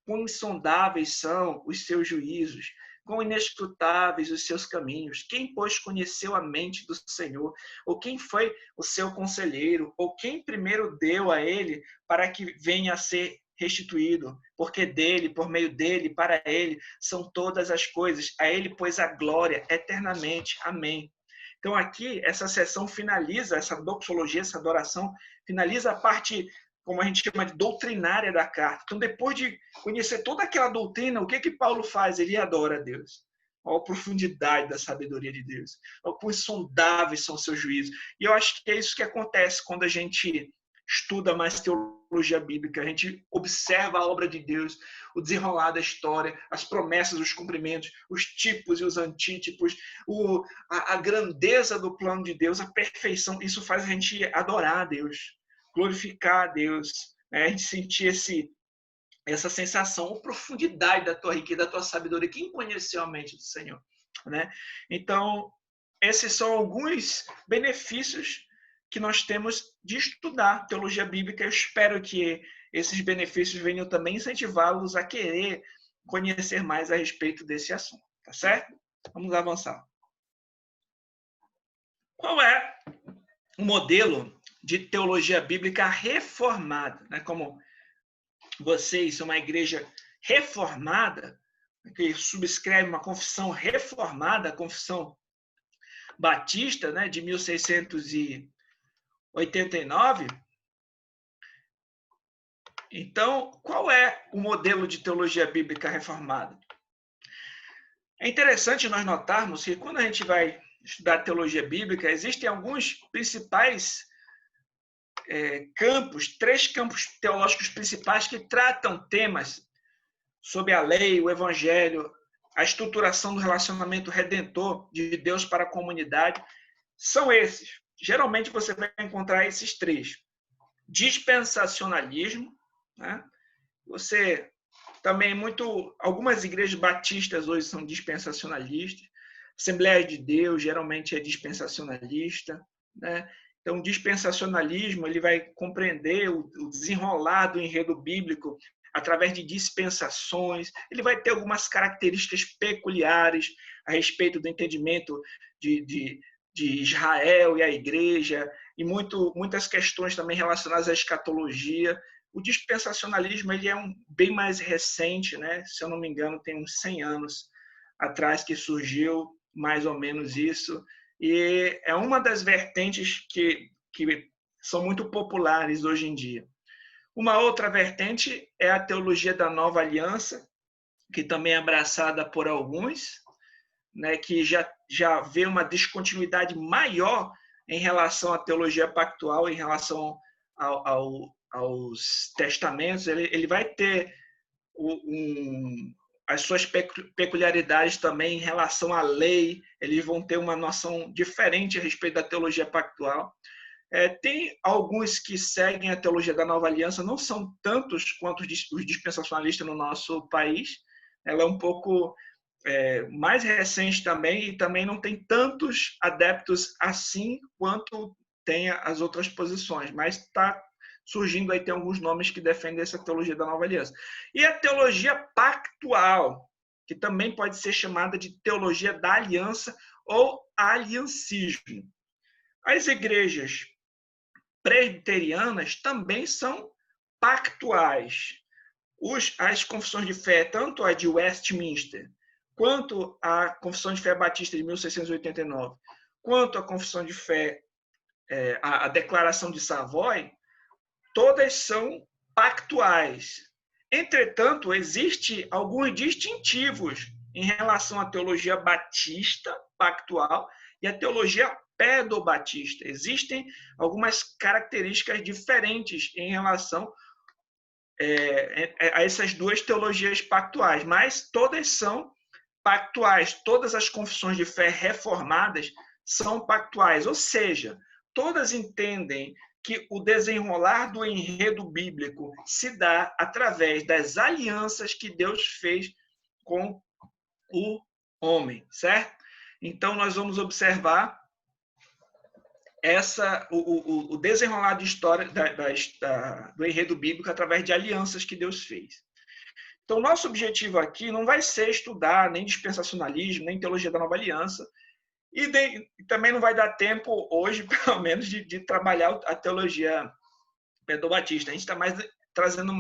[SPEAKER 7] Quão insondáveis são os seus juízos, quão inescrutáveis os seus caminhos. Quem, pois, conheceu a mente do Senhor? Ou quem foi o seu conselheiro? Ou quem primeiro deu a ele para que venha a ser restituído? Porque dele, por meio dele, para ele, são todas as coisas. A ele, pois, a glória eternamente. Amém. Então, aqui, essa sessão finaliza, essa doxologia, essa adoração, finaliza a parte como a gente chama de doutrinária da carta. Então, depois de conhecer toda aquela doutrina, o que Paulo faz? Ele adora a Deus. Olha a profundidade da sabedoria de Deus. Olha quão insondáveis são os seus juízos. E eu acho que é isso que acontece quando a gente estuda mais teologia bíblica. A gente observa a obra de Deus, o desenrolar da história, as promessas, os cumprimentos, os tipos e os antítipos, a grandeza do plano de Deus, a perfeição. Isso faz a gente adorar a Deus, glorificar a Deus, né? A gente sentir essa sensação, a profundidade da tua riqueza, da tua sabedoria. Quem conheceu a mente do Senhor, né? Então, esses são alguns benefícios que nós temos de estudar teologia bíblica. Eu espero que esses benefícios venham também incentivá-los a querer conhecer mais a respeito desse assunto, tá certo? Vamos avançar. Qual é o modelo de teologia bíblica reformada, né? Como vocês são uma igreja reformada, que subscreve uma confissão reformada, a confissão batista, né, de 1689. Então, qual é o modelo de teologia bíblica reformada? É interessante nós notarmos que quando a gente vai estudar teologia bíblica, existem alguns principais três campos teológicos principais que tratam temas sobre a lei, o evangelho, a estruturação do relacionamento redentor de Deus para a comunidade. São esses. Geralmente você vai encontrar esses três. Dispensacionalismo, né? Você também algumas igrejas batistas hoje são dispensacionalistas. Assembleia de Deus geralmente é dispensacionalista, né? Então, o dispensacionalismo ele vai compreender o desenrolar do enredo bíblico através de dispensações. Ele vai ter algumas características peculiares a respeito do entendimento de Israel e a igreja, e muitas questões também relacionadas à escatologia. O dispensacionalismo ele é bem mais recente, né? Se eu não me engano, tem uns 100 anos atrás que surgiu mais ou menos isso. E é uma das vertentes que são muito populares hoje em dia. Uma outra vertente é a teologia da nova aliança, que também é abraçada por alguns, né, que já vê uma descontinuidade maior em relação à teologia pactual, em relação aos testamentos. Ele vai ter as suas peculiaridades também em relação à lei. Eles vão ter uma noção diferente a respeito da teologia pactual. Tem alguns que seguem a teologia da nova aliança, não são tantos quanto os dispensacionalistas no nosso país. Ela é um pouco mais recente também, e também não tem tantos adeptos assim quanto tem as outras posições, mas está surgindo aí, tem alguns nomes que defendem essa teologia da nova aliança. E a teologia pactual, que também pode ser chamada de teologia da aliança ou aliancismo. As igrejas presbiterianas também são pactuais. As confissões de fé, tanto a de Westminster, quanto a Confissão de Fé Batista de 1689, quanto a Confissão de Fé, a Declaração de Savoy, todas são pactuais. Entretanto, existem alguns distintivos em relação à teologia batista pactual e à teologia pedobatista. Existem algumas características diferentes em relação a essas duas teologias pactuais, mas todas são pactuais. Todas as confissões de fé reformadas são pactuais, ou seja, todas entendem que o desenrolar do enredo bíblico se dá através das alianças que Deus fez com o homem, certo? Então, nós vamos observar o desenrolar de história do enredo bíblico através de alianças que Deus fez. Então, nosso objetivo aqui não vai ser estudar nem dispensacionalismo, nem teologia da nova aliança, e também não vai dar tempo hoje, pelo menos, de trabalhar a teologia pedobatista. A gente está mais trazendo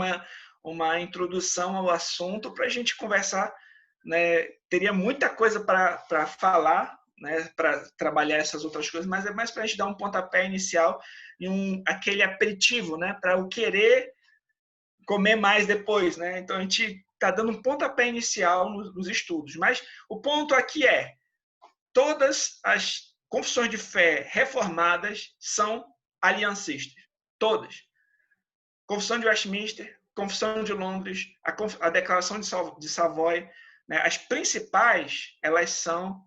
[SPEAKER 7] uma introdução ao assunto para a gente conversar, né? Teria muita coisa para falar, né, para trabalhar essas outras coisas, mas é mais para a gente dar um pontapé inicial e aquele aperitivo, né, para eu querer comer mais depois, né? Então a gente está dando um pontapé inicial nos estudos. Mas o ponto aqui é: todas as confissões de fé reformadas são aliancistas. Todas. Confissão de Westminster, Confissão de Londres, a Declaração de Savoy, né? As principais, elas são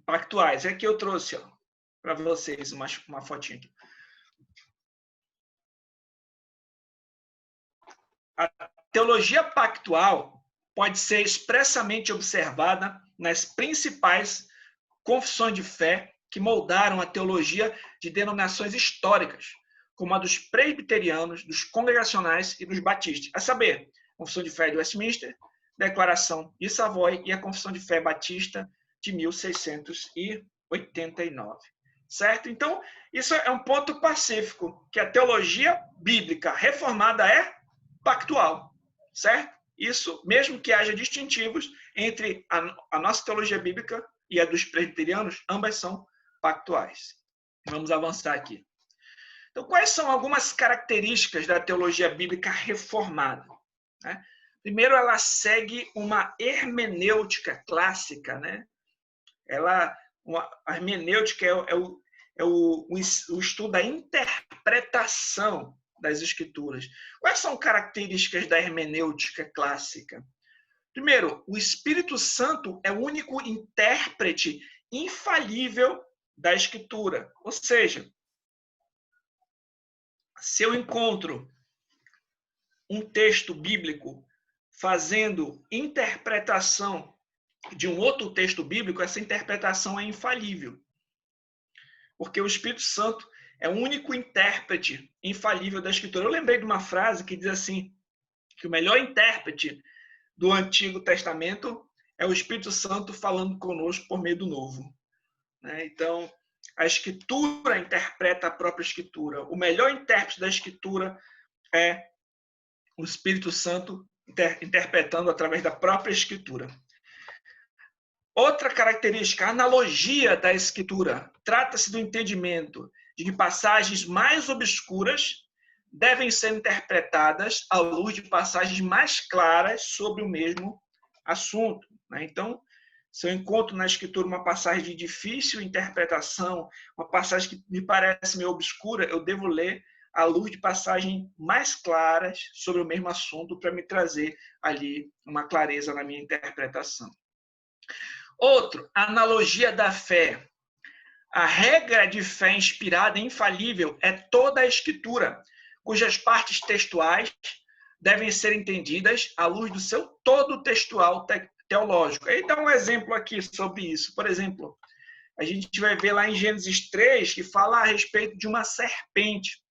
[SPEAKER 7] pactuais. Aqui eu trouxe para vocês uma fotinha aqui. A teologia pactual pode ser expressamente observada nas principais confissões de fé que moldaram a teologia de denominações históricas, como a dos presbiterianos, dos congregacionais e dos batistas. A saber, a Confissão de Fé de Westminster, Declaração de Savoy e a Confissão de Fé Batista de 1689. Certo? Então, isso é um ponto pacífico, que a teologia bíblica reformada é pactual. Certo? Isso, mesmo que haja distintivos entre a nossa teologia bíblica e a dos presbiterianos, ambas são pactuais. Vamos avançar aqui. Então, quais são algumas características da teologia bíblica reformada? Né? Primeiro, ela segue uma hermenêutica clássica. Né? A hermenêutica é o estudo da interpretação das Escrituras. Quais são características da hermenêutica clássica? Primeiro, o Espírito Santo é o único intérprete infalível da Escritura. Ou seja, se eu encontro um texto bíblico fazendo interpretação de um outro texto bíblico, essa interpretação é infalível. Porque o Espírito Santo é o único intérprete infalível da Escritura. Eu lembrei de uma frase que diz assim, que o melhor intérprete do Antigo Testamento é o Espírito Santo falando conosco por meio do Novo. Então, a Escritura interpreta a própria Escritura. O melhor intérprete da Escritura é o Espírito Santo interpretando através da própria Escritura. Outra característica, a analogia da Escritura. Trata-se do entendimento de que passagens mais obscuras devem ser interpretadas à luz de passagens mais claras sobre o mesmo assunto. Então, se eu encontro na Escritura uma passagem de difícil interpretação, uma passagem que me parece meio obscura, eu devo ler à luz de passagens mais claras sobre o mesmo assunto para me trazer ali uma clareza na minha interpretação. Outro, a analogia da fé. A regra de fé inspirada e infalível é toda a Escritura, cujas partes textuais devem ser entendidas à luz do seu todo textual teológico. Aí dá um exemplo aqui sobre isso. Por exemplo, a gente vai ver lá em Gênesis 3, que fala a respeito de uma serpente.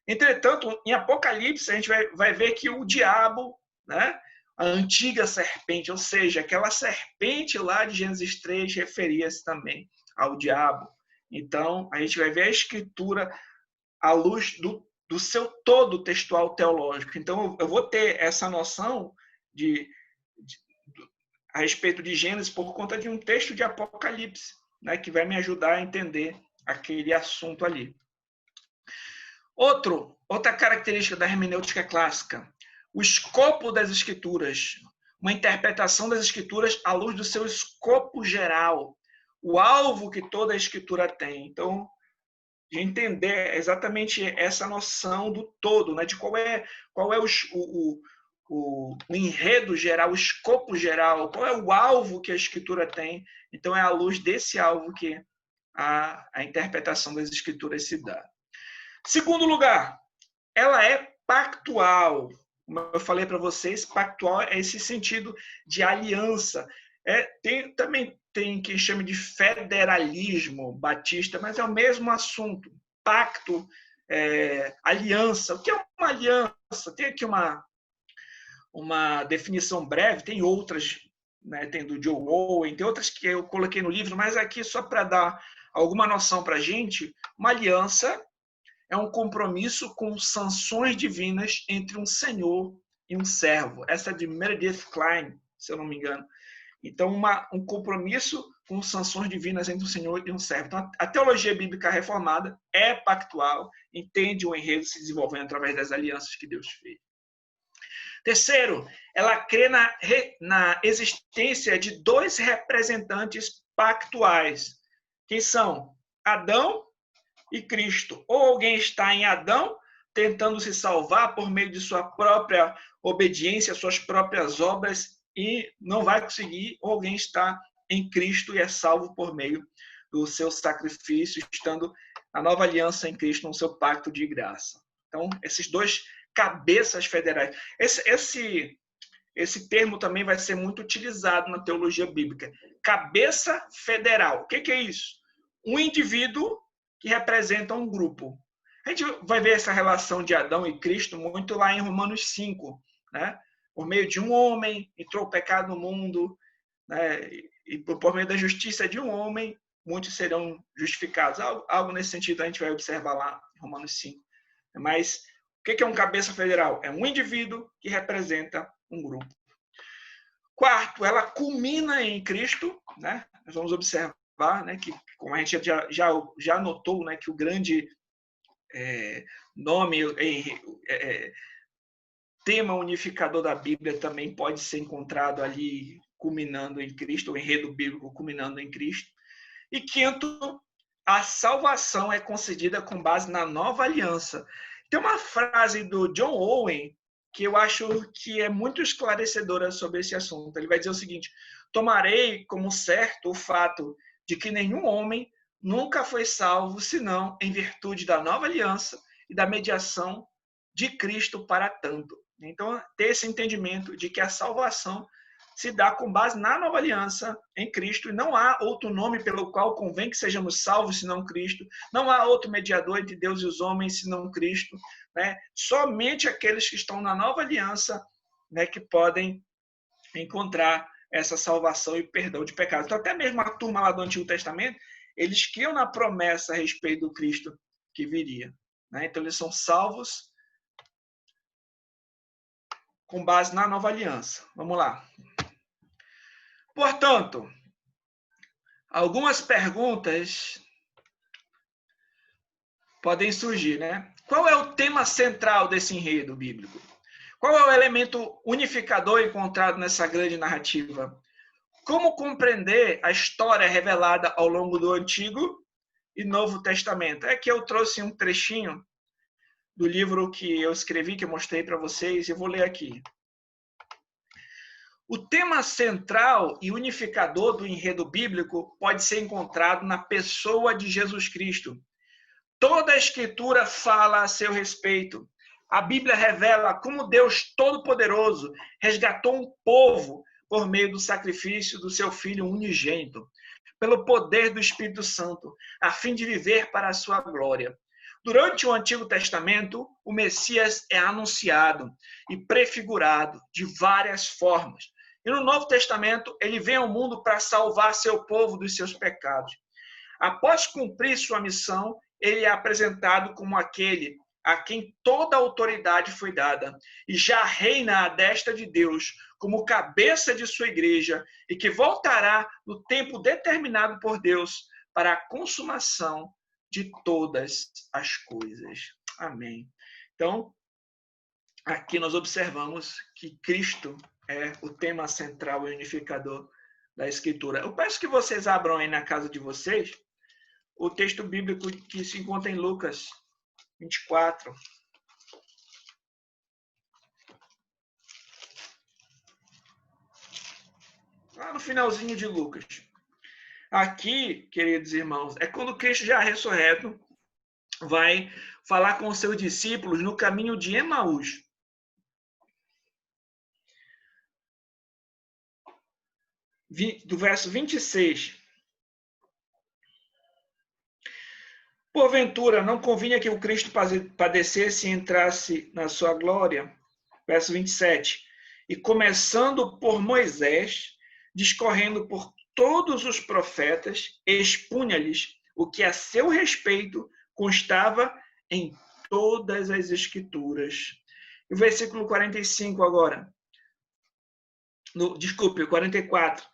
[SPEAKER 7] Entretanto, em Apocalipse, a gente vai ver que o diabo, né, a antiga serpente, ou seja, aquela serpente lá de Gênesis 3 referia-se também ao diabo. Então, a gente vai ver a Escritura à luz do seu todo textual teológico. Então, eu vou ter essa noção a respeito de Gênesis por conta de um texto de Apocalipse, né, que vai me ajudar a entender aquele assunto ali. Outra característica da hermenêutica clássica, o escopo das Escrituras, uma interpretação das Escrituras à luz do seu escopo geral, o alvo que toda a Escritura tem. Então, de entender exatamente essa noção do todo, né? De qual é o enredo geral, o escopo geral, qual é o alvo que a Escritura tem. Então, é à luz desse alvo que a interpretação das Escrituras se dá. Segundo lugar, ela é pactual. Como eu falei para vocês, pactual é esse sentido de aliança. Também tem quem chama de federalismo batista, mas é o mesmo assunto. Pacto, aliança. O que é uma aliança? Tem aqui uma definição breve, tem outras, né? Tem do Joe Owen, tem outras que eu coloquei no livro, mas aqui só para dar alguma noção para a gente, uma aliança é um compromisso com sanções divinas entre um senhor e um servo. Essa é de Meredith Kline, se eu não me engano. Então, um compromisso com sanções divinas entre um senhor e um servo. Então, a teologia bíblica reformada é pactual, entende o enredo se desenvolvendo através das alianças que Deus fez. Terceiro, ela crê na existência de dois representantes pactuais, que são Adão e Cristo. Ou alguém está em Adão, tentando se salvar por meio de sua própria obediência, suas próprias obras, e não vai conseguir, ou alguém está em Cristo e é salvo por meio do seu sacrifício, estando na nova aliança em Cristo, no seu pacto de graça. Então, esses dois cabeças federais. Esse termo também vai ser muito utilizado na teologia bíblica. Cabeça federal. O que é isso? Um indivíduo que representa um grupo. A gente vai ver essa relação de Adão e Cristo muito lá em Romanos 5, né? Por meio de um homem, entrou o pecado no mundo, né? E por meio da justiça de um homem, muitos serão justificados. Algo nesse sentido a gente vai observar lá em Romanos 5. Mas o que é um cabeça federal? É um indivíduo que representa um grupo. Quarto, ela culmina em Cristo, né? Nós vamos observar, né, que, como a gente já notou, né, que o grande tema unificador da Bíblia também pode ser encontrado ali, culminando em Cristo, o enredo bíblico culminando em Cristo. E quinto, a salvação é concedida com base na nova aliança. Tem uma frase do John Owen que eu acho que é muito esclarecedora sobre esse assunto. Ele vai dizer o seguinte: tomarei como certo o fato de que nenhum homem nunca foi salvo senão em virtude da nova aliança e da mediação de Cristo para tanto. Então, ter esse entendimento de que a salvação se dá com base na nova aliança em Cristo, e não há outro nome pelo qual convém que sejamos salvos senão Cristo, não há outro mediador entre Deus e os homens senão Cristo, né? Somente aqueles que estão na nova aliança, né, que podem encontrar essa salvação e perdão de pecados. Então, até mesmo a turma lá do Antigo Testamento, eles criam na promessa a respeito do Cristo que viria, né? Então, eles são salvos com base na nova aliança. Vamos lá. Portanto, algumas perguntas podem surgir, né? Qual é o tema central desse enredo bíblico? Qual é o elemento unificador encontrado nessa grande narrativa? Como compreender a história revelada ao longo do Antigo e Novo Testamento? É que eu trouxe um trechinho do livro que eu escrevi, que eu mostrei para vocês, e eu vou ler aqui. O tema central e unificador do enredo bíblico pode ser encontrado na pessoa de Jesus Cristo. Toda a Escritura fala a seu respeito. A Bíblia revela como Deus Todo-Poderoso resgatou um povo por meio do sacrifício do seu Filho unigênito, pelo poder do Espírito Santo, a fim de viver para a sua glória. Durante o Antigo Testamento, o Messias é anunciado e prefigurado de várias formas. E no Novo Testamento, ele vem ao mundo para salvar seu povo dos seus pecados. Após cumprir sua missão, ele é apresentado como aquele a quem toda a autoridade foi dada e já reina à destra de Deus como cabeça de sua igreja e que voltará no tempo determinado por Deus para a consumação de todas as coisas. Amém. Então, aqui nós observamos que Cristo é o tema central e unificador da Escritura. Eu peço que vocês abram aí na casa de vocês o texto bíblico que se encontra em Lucas 24. Lá no finalzinho de Lucas. Aqui, queridos irmãos, é quando Cristo já ressurreto vai falar com os seus discípulos no caminho de Emaús. Do verso 26. Porventura, não convinha que o Cristo padecesse e entrasse na sua glória? Verso 27. E começando por Moisés, discorrendo por todos os profetas, expunha-lhes o que a seu respeito constava em todas as Escrituras. E o versículo 45 agora. Desculpe, 44.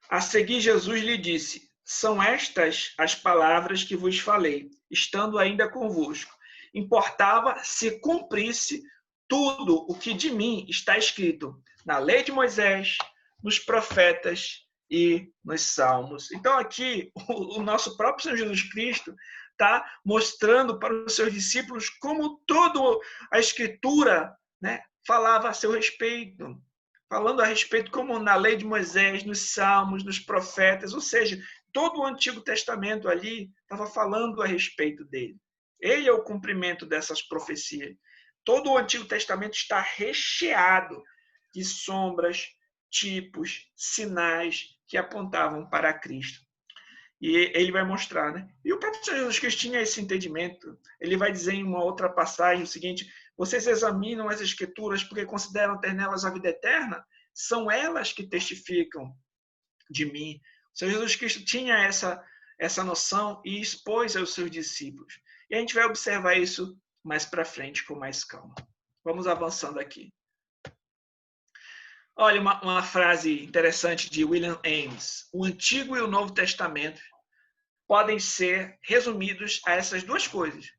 [SPEAKER 7] A seguir, Jesus lhe disse: são estas as palavras que vos falei, estando ainda convosco. Importava se cumprisse tudo o que de mim está escrito na lei de Moisés, nos profetas e nos salmos. Então aqui o nosso próprio Senhor Jesus Cristo está mostrando para os seus discípulos como toda a Escritura, né, falava a seu respeito, falando a respeito como na lei de Moisés, nos salmos, nos profetas, ou seja, todo o Antigo Testamento ali estava falando a respeito dele. Ele é o cumprimento dessas profecias. Todo o Antigo Testamento está recheado de sombras, tipos, sinais que apontavam para Cristo. E ele vai mostrar, né? E o próprio Senhor Jesus Cristo tinha esse entendimento. Ele vai dizer em uma outra passagem o seguinte: vocês examinam as Escrituras porque consideram ter nelas a vida eterna? São elas que testificam de mim. O Senhor Jesus Cristo tinha essa noção e expôs aos seus discípulos. E a gente vai observar isso mais para frente com mais calma. Vamos avançando aqui. Olha, uma frase interessante de William Ames. O Antigo e o Novo Testamento podem ser resumidos a essas duas coisas.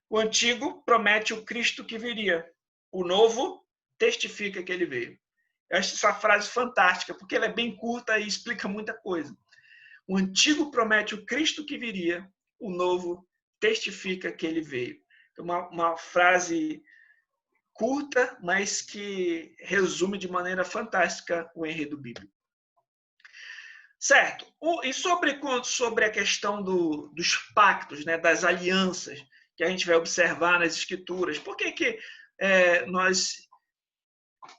[SPEAKER 7] O Antigo promete o Cristo que viria. O Novo testifica que ele veio. Eu acho essa frase fantástica, porque ela é bem curta e explica muita coisa. O Antigo promete o Cristo que viria. O Novo testifica que ele veio. Uma frase curta, mas que resume de maneira fantástica o enredo bíblico. Certo. E sobre a questão dos pactos, né, das alianças, que a gente vai observar nas Escrituras, por que nós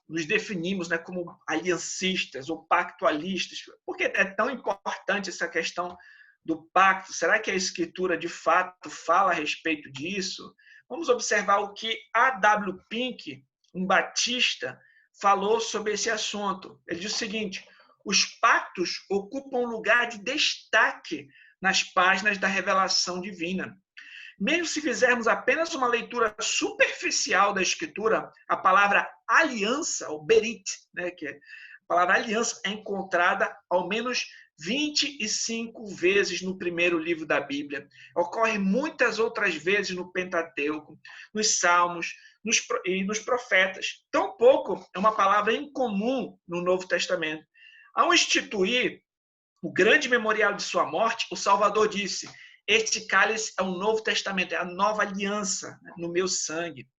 [SPEAKER 7] nos definimos, né, como aliancistas ou pactualistas? Por que é tão importante essa questão do pacto? Será que a Escritura, de fato, fala a respeito disso? Vamos observar o que A.W. Pink, um batista, falou sobre esse assunto. Ele diz o seguinte: os pactos ocupam um lugar de destaque nas páginas da revelação divina. Mesmo se fizermos apenas uma leitura superficial da Escritura, a palavra aliança, ou berit, né, que é a palavra aliança, é encontrada ao menos 25 vezes no primeiro livro da Bíblia. Ocorre muitas outras vezes no Pentateuco, nos Salmos e nos profetas. Tampouco é uma palavra incomum no Novo Testamento. Ao instituir o grande memorial de sua morte, o Salvador disse: este cálice é o Novo Testamento, é a nova aliança, né, no meu sangue,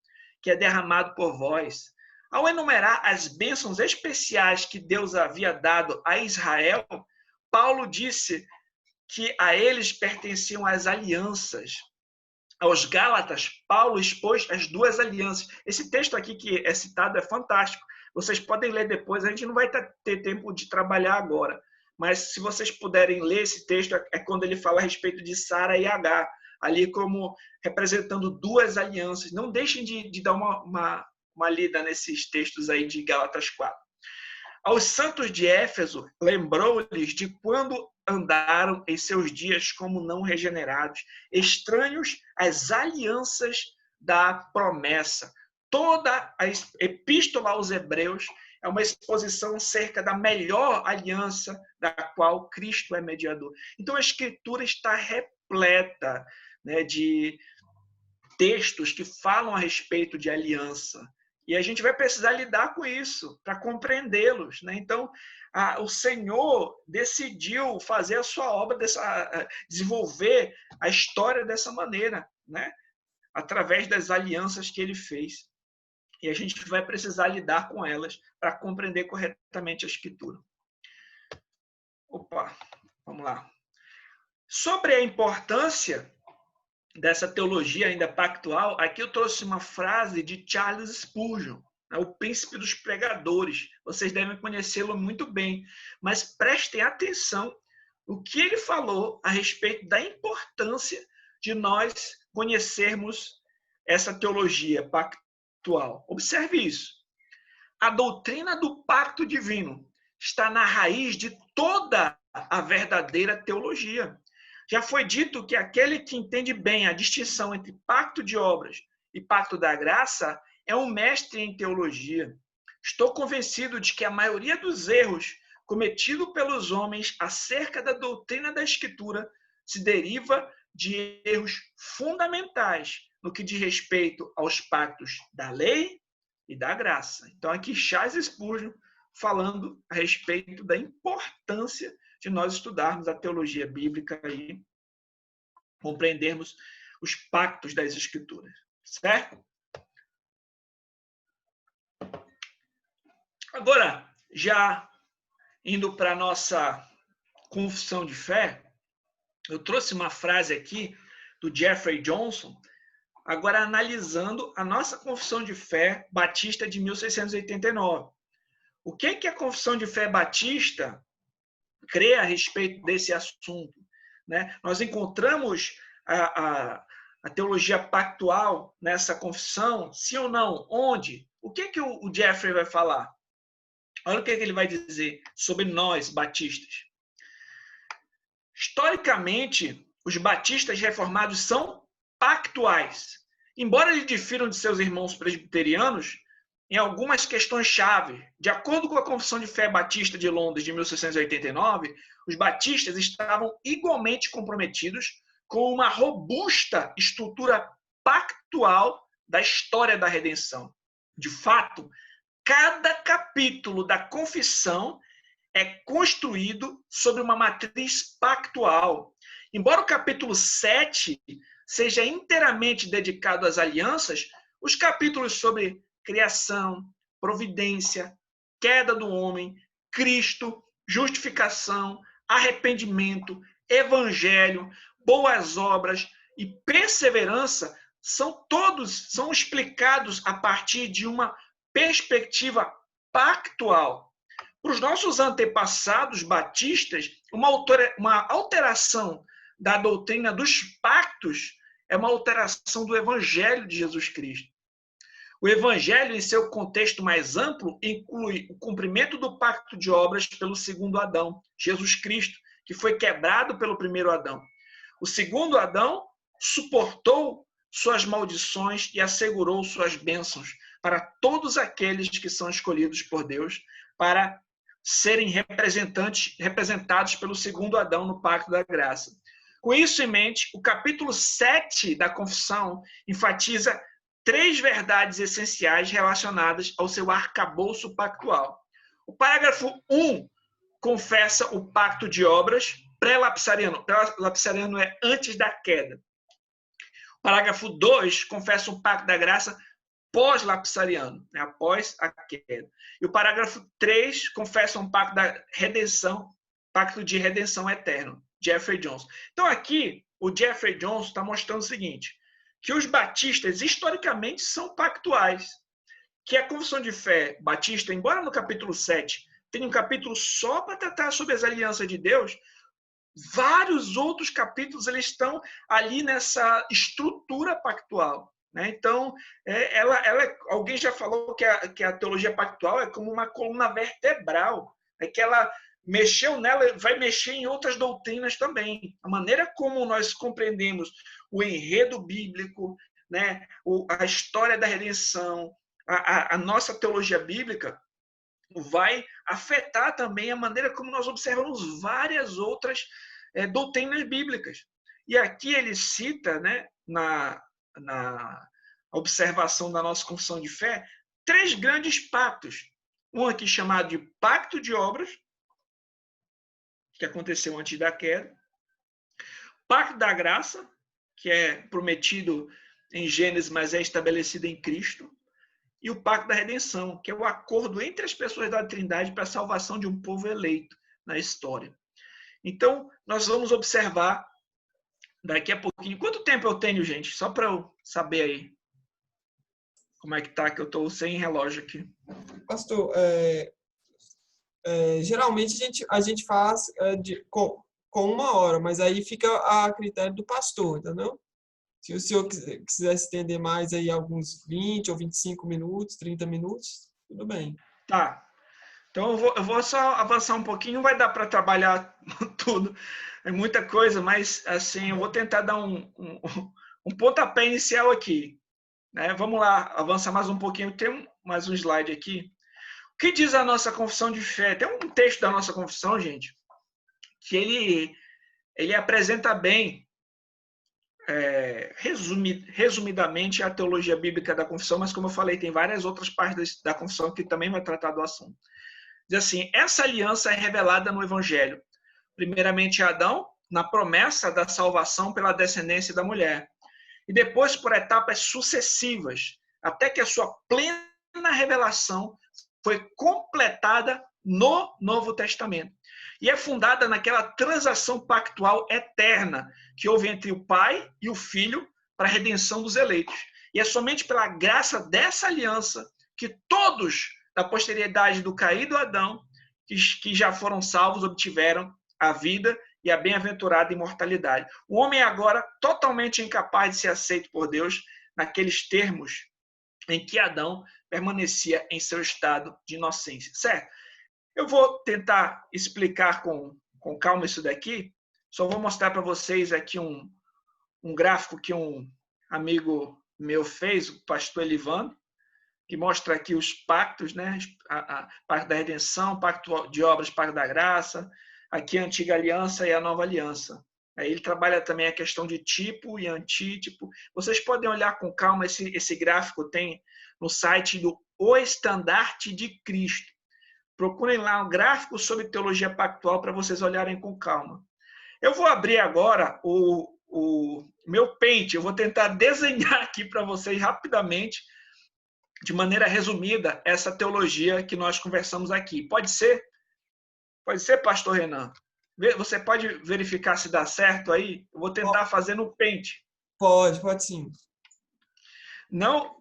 [SPEAKER 7] que é derramado por vós. Ao enumerar as bênçãos especiais que Deus havia dado a Israel, Paulo disse que a eles pertenciam as alianças. Aos Gálatas, Paulo expôs as duas alianças. Esse texto aqui que é citado é fantástico. Vocês podem ler depois, a gente não vai ter tempo de trabalhar agora. Mas se vocês puderem ler esse texto, é quando ele fala a respeito de Sara e Agar, ali como representando duas alianças. Não deixem de dar uma lida nesses textos aí de Gálatas 4. Aos santos de Éfeso, lembrou-lhes de quando andaram em seus dias como não regenerados, estranhos às alianças da promessa. Toda a epístola aos Hebreus é uma exposição acerca da melhor aliança da qual Cristo é mediador. Então a Escritura está repleta, né, de textos que falam a respeito de aliança. E a gente vai precisar lidar com isso para compreendê-los, né? Então, o Senhor decidiu fazer a sua obra, desenvolver a história dessa maneira, né? Através das alianças que ele fez. E a gente vai precisar lidar com elas para compreender corretamente a Escritura. Opa, vamos lá. Sobre a importância dessa teologia ainda pactual, aqui eu trouxe uma frase de Charles Spurgeon, o príncipe dos pregadores. Vocês devem conhecê-lo muito bem, mas prestem atenção no que ele falou a respeito da importância de nós conhecermos essa teologia pactual. Observe isso. A doutrina do pacto divino está na raiz de toda a verdadeira teologia. Já foi dito que aquele que entende bem a distinção entre pacto de obras e pacto da graça é um mestre em teologia. Estou convencido de que a maioria dos erros cometido pelos homens acerca da doutrina da Escritura se deriva de erros fundamentais no que diz respeito aos pactos da lei e da graça. Então, aqui Charles Spurgeon falando a respeito da importância de nós estudarmos a teologia bíblica e compreendermos os pactos das Escrituras, certo? Agora, já indo para a nossa confissão de fé, eu trouxe uma frase aqui do Jeffrey Johnson, agora analisando a nossa confissão de fé batista de 1689. O que a confissão de fé batista crê a respeito desse assunto, né? Nós encontramos a teologia pactual nessa confissão, sim ou não? Onde? O que o Jeffrey vai falar? Olha o que ele vai dizer sobre nós, batistas. Historicamente, os batistas reformados são pactuais. Embora eles difiram de seus irmãos presbiterianos em algumas questões-chave, de acordo com a Confissão de Fé Batista de Londres de 1689, os batistas estavam igualmente comprometidos com uma robusta estrutura pactual da história da redenção. De fato, cada capítulo da confissão é construído sobre uma matriz pactual. Embora o capítulo 7 seja inteiramente dedicado às alianças, os capítulos sobre criação, providência, queda do homem, Cristo, justificação, arrependimento, evangelho, boas obras e perseverança são explicados a partir de uma perspectiva pactual. Para os nossos antepassados batistas, uma alteração da doutrina dos pactos é uma alteração do Evangelho de Jesus Cristo. O Evangelho, em seu contexto mais amplo, inclui o cumprimento do pacto de obras pelo segundo Adão, Jesus Cristo, que foi quebrado pelo primeiro Adão. O segundo Adão suportou suas maldições e assegurou suas bênçãos para todos aqueles que são escolhidos por Deus para serem representados pelo segundo Adão no pacto da graça. Com isso em mente, o capítulo 7 da confissão enfatiza 3 verdades essenciais relacionadas ao seu arcabouço pactual. O parágrafo 1 confessa o pacto de obras pré-lapsariano. Pré-lapsariano é antes da queda. O parágrafo 2 confessa o pacto da graça pós-lapsariano, né, após a queda. E o parágrafo 3 confessa um pacto da redenção, pacto de redenção eterno, Jeffrey Johnson. Então aqui, o Jeffrey Johnson está mostrando o seguinte, que os batistas historicamente são pactuais, que a confissão de fé batista, embora no capítulo 7 tenha um capítulo só para tratar sobre as alianças de Deus, vários outros capítulos eles estão ali nessa estrutura pactual. Né? Então, alguém já falou que a teologia pactual é como uma coluna vertebral, que ela mexeu nela, vai mexer em outras doutrinas também. A maneira como nós compreendemos o enredo bíblico, né? A história da redenção, a nossa teologia bíblica, vai afetar também a maneira como nós observamos várias outras doutrinas bíblicas. E aqui ele cita, né, na observação da nossa confissão de fé, 3 grandes pactos. Um aqui chamado de Pacto de Obras, que aconteceu antes da queda. Pacto da Graça, que é prometido em Gênesis, mas é estabelecido em Cristo. E o Pacto da Redenção, que é o acordo entre as pessoas da Trindade para a salvação de um povo eleito na história. Então, nós vamos observar daqui a pouquinho. Quanto tempo eu tenho, gente? Só para eu saber aí como é que tá, que eu estou sem relógio aqui.
[SPEAKER 1] Pastor, geralmente a gente faz com 1 hora, mas aí fica a critério do pastor, entendeu? Se o senhor quiser estender mais aí alguns 20 ou 25 minutos, 30 minutos, tudo bem.
[SPEAKER 7] Tá. Então eu vou só avançar um pouquinho, não vai dar para trabalhar tudo, é muita coisa, mas assim, eu vou tentar dar um pontapé inicial aqui. Né? Vamos lá, avançar mais um pouquinho, tem mais um slide aqui. que diz a nossa confissão de fé? Tem um texto da nossa confissão, gente, que ele apresenta bem, resumidamente, a teologia bíblica da confissão, mas, como eu falei, tem várias outras partes da confissão que também vai tratar do assunto. Diz assim: essa aliança é revelada no Evangelho, primeiramente a Adão, na promessa da salvação pela descendência da mulher, e depois por etapas sucessivas, até que a sua plena revelação foi completada no Novo Testamento. E é fundada naquela transação pactual eterna que houve entre o Pai e o Filho para a redenção dos eleitos. E é somente pela graça dessa aliança que todos da posteridade do caído Adão, que já foram salvos, obtiveram a vida e a bem-aventurada imortalidade. O homem é agora totalmente incapaz de ser aceito por Deus naqueles termos em que Adão permanecia em seu estado de inocência. Certo? Eu vou tentar explicar com calma isso daqui. Só vou mostrar para vocês aqui um gráfico que um amigo meu fez, o pastor Elivando, que mostra aqui os pactos, né? A pacto da redenção, pacto de obras, pacto da graça, aqui a antiga aliança e a nova aliança. Aí ele trabalha também a questão de tipo e antítipo. Vocês podem olhar com calma, esse gráfico tem no site do O Estandarte de Cristo. Procurem lá um gráfico sobre teologia pactual para vocês olharem com calma. Eu vou abrir agora o meu Paint. Eu vou tentar desenhar aqui para vocês rapidamente, de maneira resumida, essa teologia que nós conversamos aqui. Pode ser? Pode ser, pastor Renan? Você pode verificar se dá certo aí? Eu vou tentar fazer no Paint.
[SPEAKER 1] Pode sim.
[SPEAKER 7] Não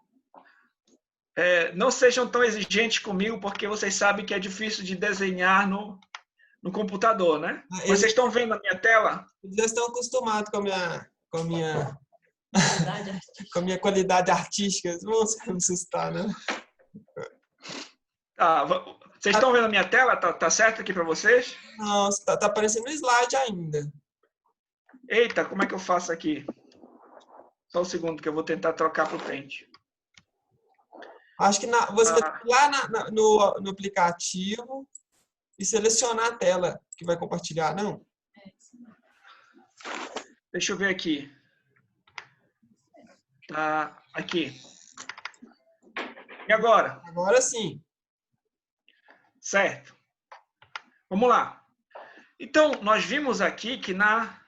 [SPEAKER 7] sejam tão exigentes comigo, porque vocês sabem que é difícil de desenhar no computador, né? Vocês estão vendo a minha tela?
[SPEAKER 1] Eles já estão acostumados com a minha qualidade artística. Eles vão se assustar, né?
[SPEAKER 7] Vocês estão vendo a minha tela? Tá certo aqui para vocês?
[SPEAKER 1] Não, tá aparecendo slide ainda.
[SPEAKER 7] Eita, como é que eu faço aqui? Só um segundo que eu vou tentar trocar para o Paint.
[SPEAKER 1] Acho que você vai lá no aplicativo e selecionar a tela que vai compartilhar, não?
[SPEAKER 7] Deixa eu ver aqui. Tá aqui. E agora?
[SPEAKER 1] Agora sim.
[SPEAKER 7] Certo. Vamos lá. Então, nós vimos aqui que na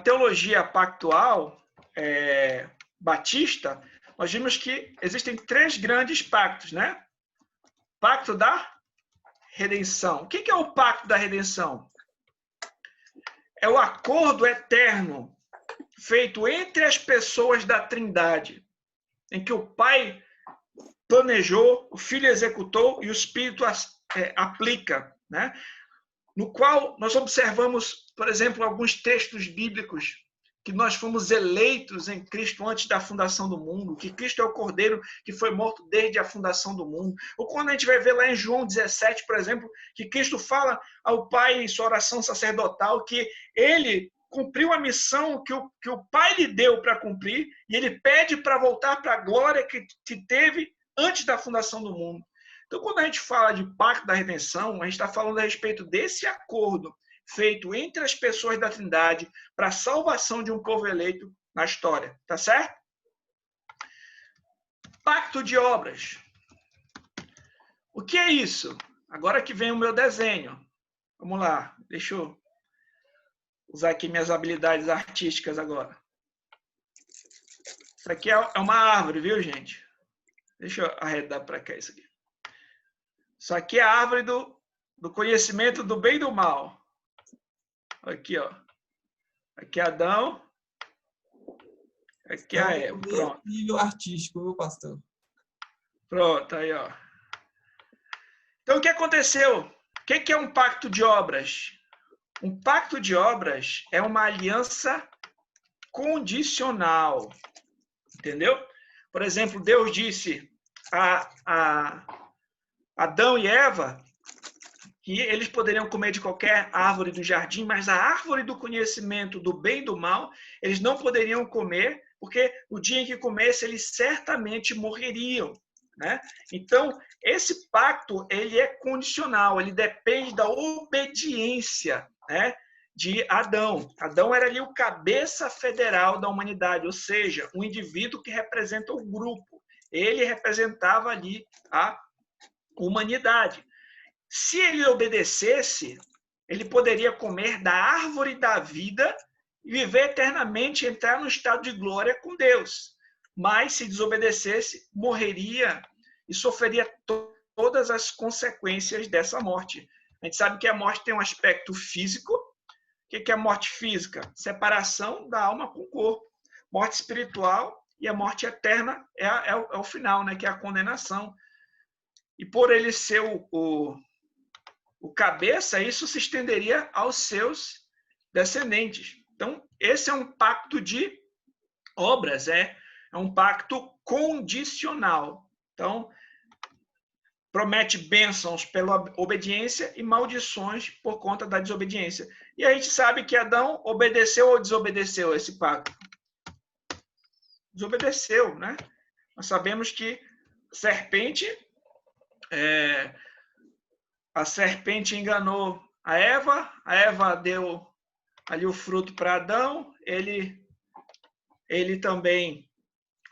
[SPEAKER 7] teologia pactual batista, nós vimos que existem 3 grandes pactos, né? Pacto da redenção. O que é o pacto da redenção? É o acordo eterno feito entre as pessoas da Trindade, em que o Pai planejou, o Filho executou e o Espírito aplica, né? No qual nós observamos, por exemplo, alguns textos bíblicos que nós fomos eleitos em Cristo antes da fundação do mundo, que Cristo é o Cordeiro que foi morto desde a fundação do mundo. Ou quando a gente vai ver lá em João 17, por exemplo, que Cristo fala ao Pai em sua oração sacerdotal que ele cumpriu a missão que o Pai lhe deu para cumprir e ele pede para voltar para a glória que teve antes da fundação do mundo. Então, quando a gente fala de pacto da redenção, a gente está falando a respeito desse acordo feito entre as pessoas da Trindade para a salvação de um povo eleito na história. Tá certo? Pacto de obras. O que é isso? Agora que vem o meu desenho. Vamos lá. Deixa eu usar aqui minhas habilidades artísticas agora. Isso aqui é uma árvore, viu, gente? Deixa eu arredar para cá isso aqui. Isso aqui é a árvore do conhecimento do bem e do mal. Aqui, ó. Aqui é Adão. Aqui é a Eva. Pronto.
[SPEAKER 1] Nível artístico, viu, pastor?
[SPEAKER 7] Pronto, aí, ó. Então, o que aconteceu? O que é um pacto de obras? Um pacto de obras é uma aliança condicional. Entendeu? Por exemplo, Deus disse a Adão e Eva que eles poderiam comer de qualquer árvore do jardim, mas a árvore do conhecimento do bem e do mal, eles não poderiam comer, porque no dia em que comessem, eles certamente morreriam. né? Então, esse pacto, ele é condicional, ele depende da obediência, né, de Adão. Adão era ali o cabeça federal da humanidade, ou seja, um indivíduo que representa o grupo. Ele representava ali a humanidade. Se ele obedecesse, ele poderia comer da árvore da vida e viver eternamente, entrar no estado de glória com Deus. Mas, se desobedecesse, morreria e sofreria todas as consequências dessa morte. A gente sabe que a morte tem um aspecto físico. O que é a morte física? Separação da alma com o corpo. Morte espiritual e a morte eterna é o final, né? Que é a condenação. E por ele ser o cabeça, isso se estenderia aos seus descendentes. Então, esse é um pacto de obras, é um pacto condicional. Então, promete bênçãos pela obediência e maldições por conta da desobediência. E a gente sabe que Adão obedeceu ou desobedeceu esse pacto? Desobedeceu, né? Nós sabemos que a serpente enganou a Eva deu ali o fruto para Adão, ele também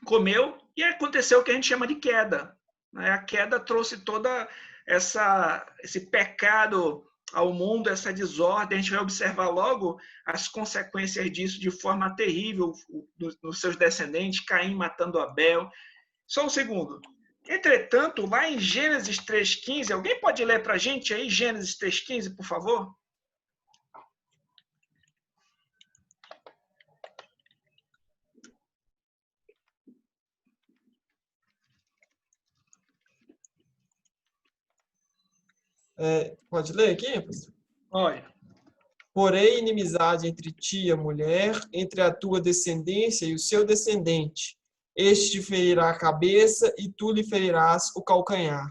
[SPEAKER 7] comeu, e aconteceu o que a gente chama de queda. A queda trouxe toda esse pecado ao mundo, essa desordem. A gente vai observar logo as consequências disso de forma terrível nos seus descendentes, Caim matando Abel. Só um segundo. Entretanto, lá em Gênesis 3,15, alguém pode ler para a gente aí Gênesis 3,15, por favor?
[SPEAKER 1] Pode ler aqui, pastor?
[SPEAKER 7] Olha.
[SPEAKER 1] Porém, inimizade entre ti e a mulher, entre a tua descendência e o seu descendente. Este te ferirá a cabeça e tu lhe ferirás o calcanhar.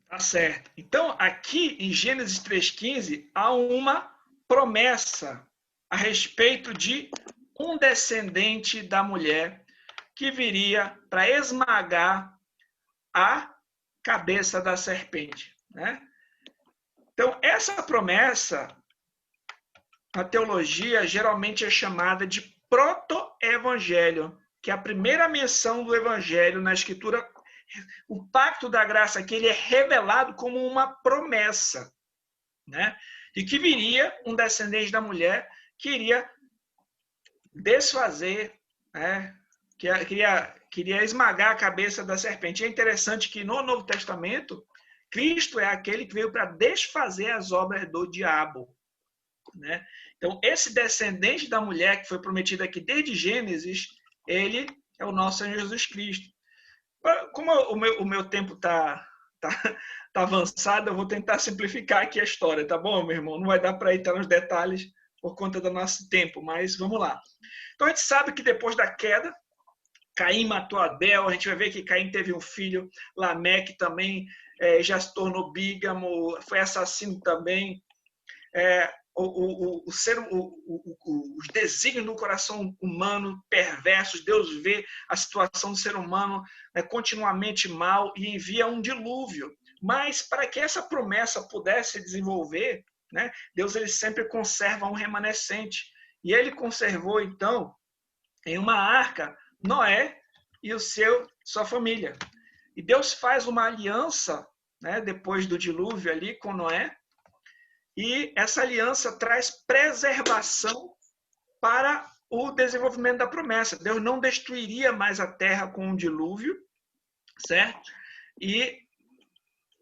[SPEAKER 7] Tá certo. Então, aqui em Gênesis 3,15, há uma promessa a respeito de um descendente da mulher que viria para esmagar a cabeça da serpente, né? Então, essa promessa, na teologia, geralmente é chamada de proto-evangelho, que é a primeira menção do evangelho na escritura. O pacto da graça aqui, ele é revelado como uma promessa, né? De que viria um descendente da mulher que iria desfazer, né? Queria esmagar a cabeça da serpente. É interessante que no Novo Testamento, Cristo é aquele que veio para desfazer as obras do diabo, né? Então, esse descendente da mulher que foi prometido aqui desde Gênesis, ele é o nosso Senhor Jesus Cristo. Como o meu tempo tá avançado, eu vou tentar simplificar aqui a história, tá bom, meu irmão? Não vai dar para entrar nos detalhes por conta do nosso tempo, mas vamos lá. Então, a gente sabe que depois da queda, Caim matou Abel, a gente vai ver que Caim teve um filho, Lameque também já se tornou bígamo, foi assassino também. Os desígnios do coração humano perversos, Deus vê a situação do ser humano continuamente mal e envia um dilúvio. Mas para que essa promessa pudesse desenvolver, né, Deus ele sempre conserva um remanescente. E ele conservou, então, em uma arca, Noé e sua família. E Deus faz uma aliança, né, depois do dilúvio ali com Noé, e essa aliança traz preservação para o desenvolvimento da promessa. Deus não destruiria mais a terra com um dilúvio, certo? E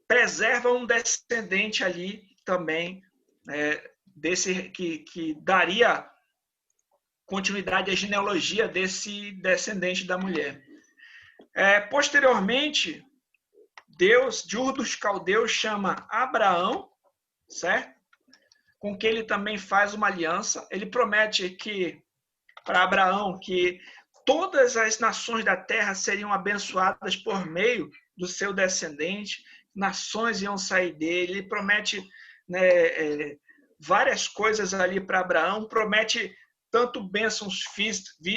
[SPEAKER 7] preserva um descendente ali também, desse que daria continuidade à genealogia desse descendente da mulher. Posteriormente, Deus, de Ur dos Caldeus, chama Abraão, certo? Com que ele também faz uma aliança. Ele promete que para Abraão que todas as nações da terra seriam abençoadas por meio do seu descendente, nações iam sair dele. Ele promete, né, várias coisas ali para Abraão, promete tanto bênçãos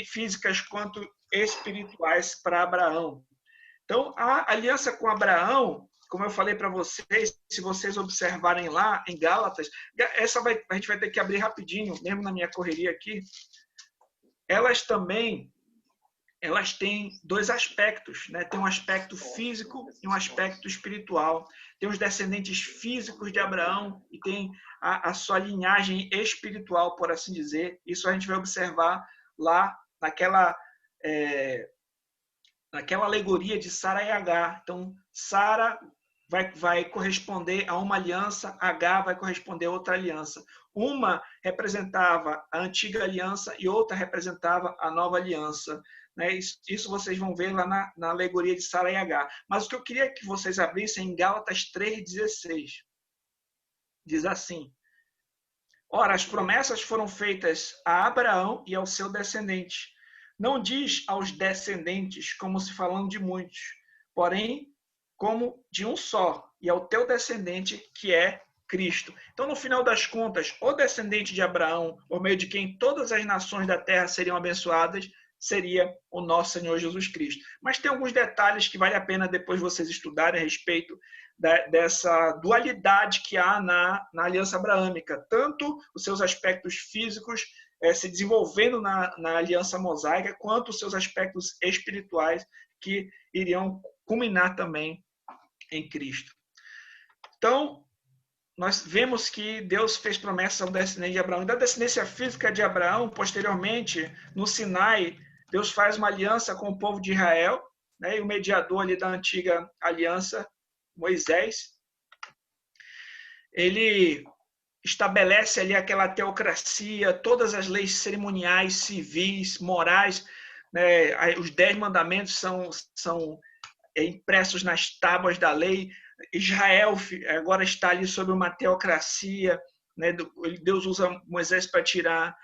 [SPEAKER 7] físicas quanto espirituais para Abraão. Então, a aliança com Abraão, como eu falei para vocês, se vocês observarem lá em Gálatas, a gente vai ter que abrir rapidinho, mesmo na minha correria aqui. Elas têm dois aspectos, né? Tem um aspecto físico e um aspecto espiritual. Tem os descendentes físicos de Abraão e tem a sua linhagem espiritual, por assim dizer. Isso a gente vai observar lá naquela alegoria de Sara e Agar. Então, Sara vai corresponder a uma aliança, Agar vai corresponder a outra aliança. Uma representava a antiga aliança e outra representava a nova aliança. Isso vocês vão ver lá na alegoria de Sara e Agar. Mas o que eu queria que vocês abrissem em Gálatas 3,16. Diz assim: ora, as promessas foram feitas a Abraão e ao seu descendente. Não diz aos descendentes, como se falando de muitos, porém, como de um só, e ao teu descendente, que é Cristo. Então, no final das contas, o descendente de Abraão, por meio de quem todas as nações da terra seriam abençoadas, seria o nosso Senhor Jesus Cristo. Mas tem alguns detalhes que vale a pena depois vocês estudarem a respeito dessa dualidade que há na aliança abraâmica, tanto os seus aspectos físicos se desenvolvendo na aliança mosaica, quanto os seus aspectos espirituais que iriam culminar também em Cristo. Então, nós vemos que Deus fez promessa ao descendente de Abraão. E da descendência física de Abraão, posteriormente, no Sinai, Deus faz uma aliança com o povo de Israel, né? E o mediador ali da antiga aliança, Moisés, ele estabelece ali aquela teocracia, todas as leis cerimoniais, civis, morais, né? Os 10 mandamentos são impressos nas tábuas da lei. Israel agora está ali sob uma teocracia, né? Deus usa Moisés para tirar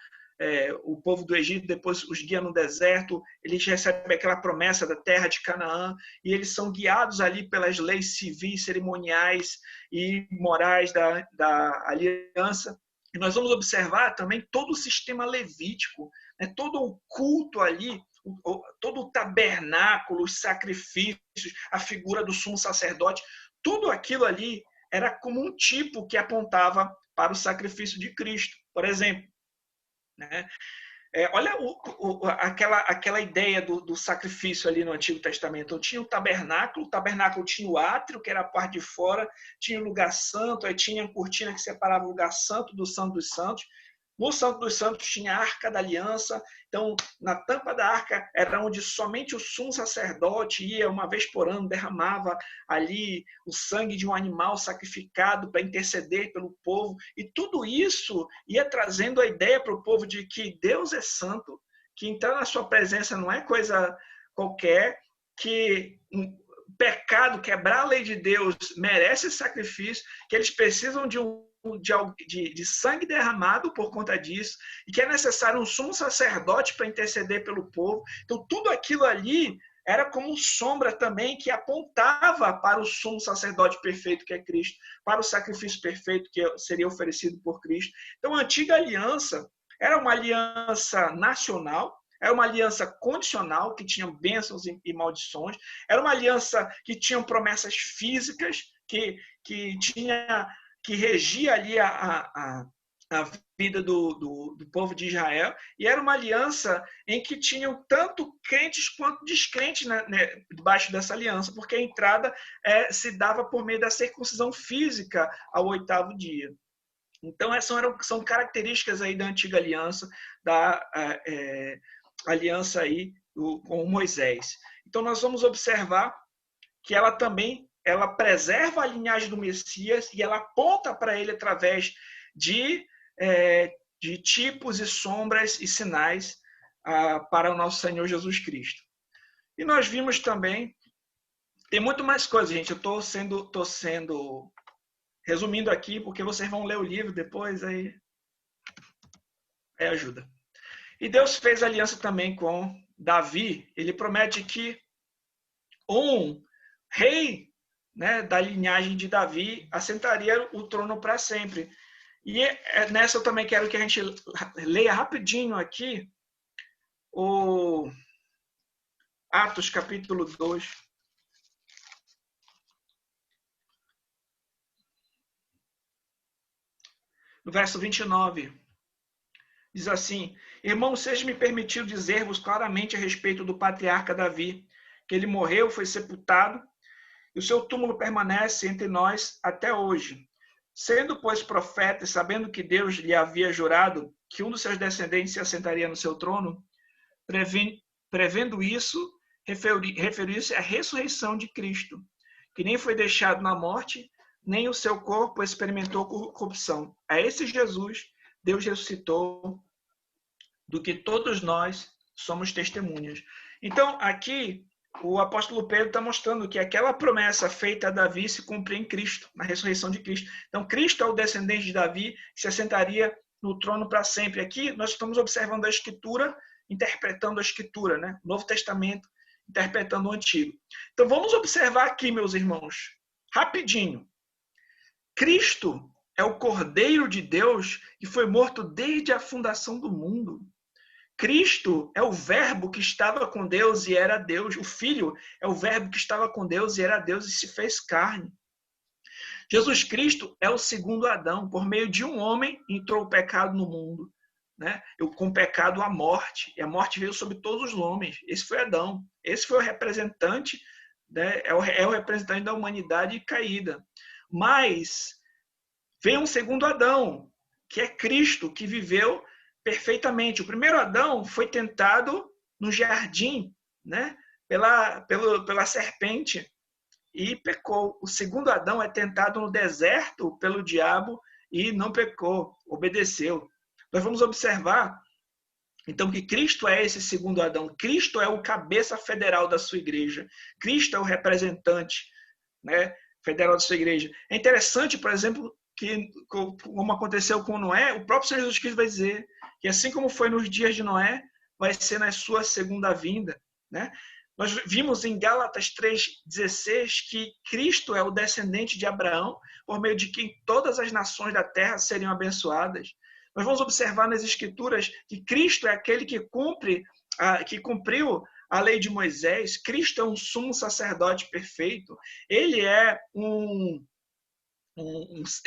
[SPEAKER 7] o povo do Egito, depois os guia no deserto, eles recebem aquela promessa da terra de Canaã, e eles são guiados ali pelas leis civis, cerimoniais e morais da aliança. E nós vamos observar também todo o sistema levítico, né? Todo o culto ali, todo o tabernáculo, os sacrifícios, a figura do sumo sacerdote, tudo aquilo ali era como um tipo que apontava para o sacrifício de Cristo. Por exemplo, né? Olha aquela ideia do sacrifício ali no Antigo Testamento. Então, tinha o tabernáculo tinha o átrio, que era a parte de fora, tinha o lugar santo, aí tinha a cortina que separava o lugar santo do Santo dos Santos. No Santo dos Santos tinha a Arca da Aliança. Então, na tampa da arca era onde somente o sumo sacerdote ia uma vez por ano, derramava ali o sangue de um animal sacrificado para interceder pelo povo. E tudo isso ia trazendo a ideia para o povo de que Deus é santo, que entrar na sua presença não é coisa qualquer, que pecado, quebrar a lei de Deus merece sacrifício, que eles precisam de sangue derramado por conta disso, e que é necessário um sumo sacerdote para interceder pelo povo. Então, tudo aquilo ali era como sombra também que apontava para o sumo sacerdote perfeito, que é Cristo, para o sacrifício perfeito que seria oferecido por Cristo. Então, a antiga aliança era uma aliança nacional, era uma aliança condicional, que tinha bênçãos e maldições, era uma aliança que tinha promessas físicas, que regia ali a vida do povo de Israel, e era uma aliança em que tinham tanto crentes quanto descrentes, né, debaixo dessa aliança, porque a entrada se dava por meio da circuncisão física ao 8º dia. Então, essas são características aí da antiga aliança, da aliança aí com Moisés. Então, nós vamos observar que ela também preserva a linhagem do Messias e ela aponta para ele através de tipos e sombras e sinais para o nosso Senhor Jesus Cristo. E nós vimos também, tem muito mais coisa, gente. Eu estou sendo resumindo aqui, porque vocês vão ler o livro depois, aí ajuda. E Deus fez aliança também com Davi. Ele promete que um rei, né, da linhagem de Davi assentaria o trono para sempre. E nessa eu também quero que a gente leia rapidinho aqui o Atos capítulo 2. no verso 29. Diz assim: irmãos, seja-me permitido dizer-vos claramente a respeito do patriarca Davi, que ele morreu, foi sepultado, e o seu túmulo permanece entre nós até hoje. Sendo, pois, profeta, e sabendo que Deus lhe havia jurado que um dos seus descendentes se assentaria no seu trono, prevendo isso, referiu-se à ressurreição de Cristo, que nem foi deixado na morte, nem o seu corpo experimentou corrupção. A esse Jesus, Deus ressuscitou, do que todos nós somos testemunhas. Então, aqui, o apóstolo Pedro está mostrando que aquela promessa feita a Davi se cumpre em Cristo, na ressurreição de Cristo. Então, Cristo é o descendente de Davi, que se assentaria no trono para sempre. Aqui, nós estamos observando a Escritura, interpretando a Escritura, né? O Novo Testamento, interpretando o Antigo. Então, vamos observar aqui, meus irmãos, rapidinho. Cristo é o Cordeiro de Deus que foi morto desde a fundação do mundo. Cristo é o Verbo que estava com Deus e era Deus. O Filho é o Verbo que estava com Deus e era Deus e se fez carne. Jesus Cristo é o segundo Adão. Por meio de um homem entrou o pecado no mundo, né? Com o pecado a morte. E a morte veio sobre todos os homens. Esse foi Adão. Esse foi o representante, né? É o representante da humanidade caída. Mas veio um segundo Adão, que é Cristo, que viveu perfeitamente. O primeiro Adão foi tentado no jardim, né? pela serpente e pecou. O segundo Adão é tentado no deserto pelo diabo e não pecou, obedeceu. Nós vamos observar, então, que Cristo é esse segundo Adão. Cristo é o cabeça federal da sua igreja. Cristo é o representante, né, federal da sua igreja. É interessante, por exemplo, que, como aconteceu com Noé, o próprio Senhor Jesus Cristo vai dizer que assim como foi nos dias de Noé, vai ser na sua segunda vinda, né? Nós vimos em Gálatas 3,16 que Cristo é o descendente de Abraão, por meio de quem todas as nações da terra seriam abençoadas. Nós vamos observar nas Escrituras que Cristo é aquele que cumpriu a lei de Moisés. Cristo é um sumo sacerdote perfeito. Ele é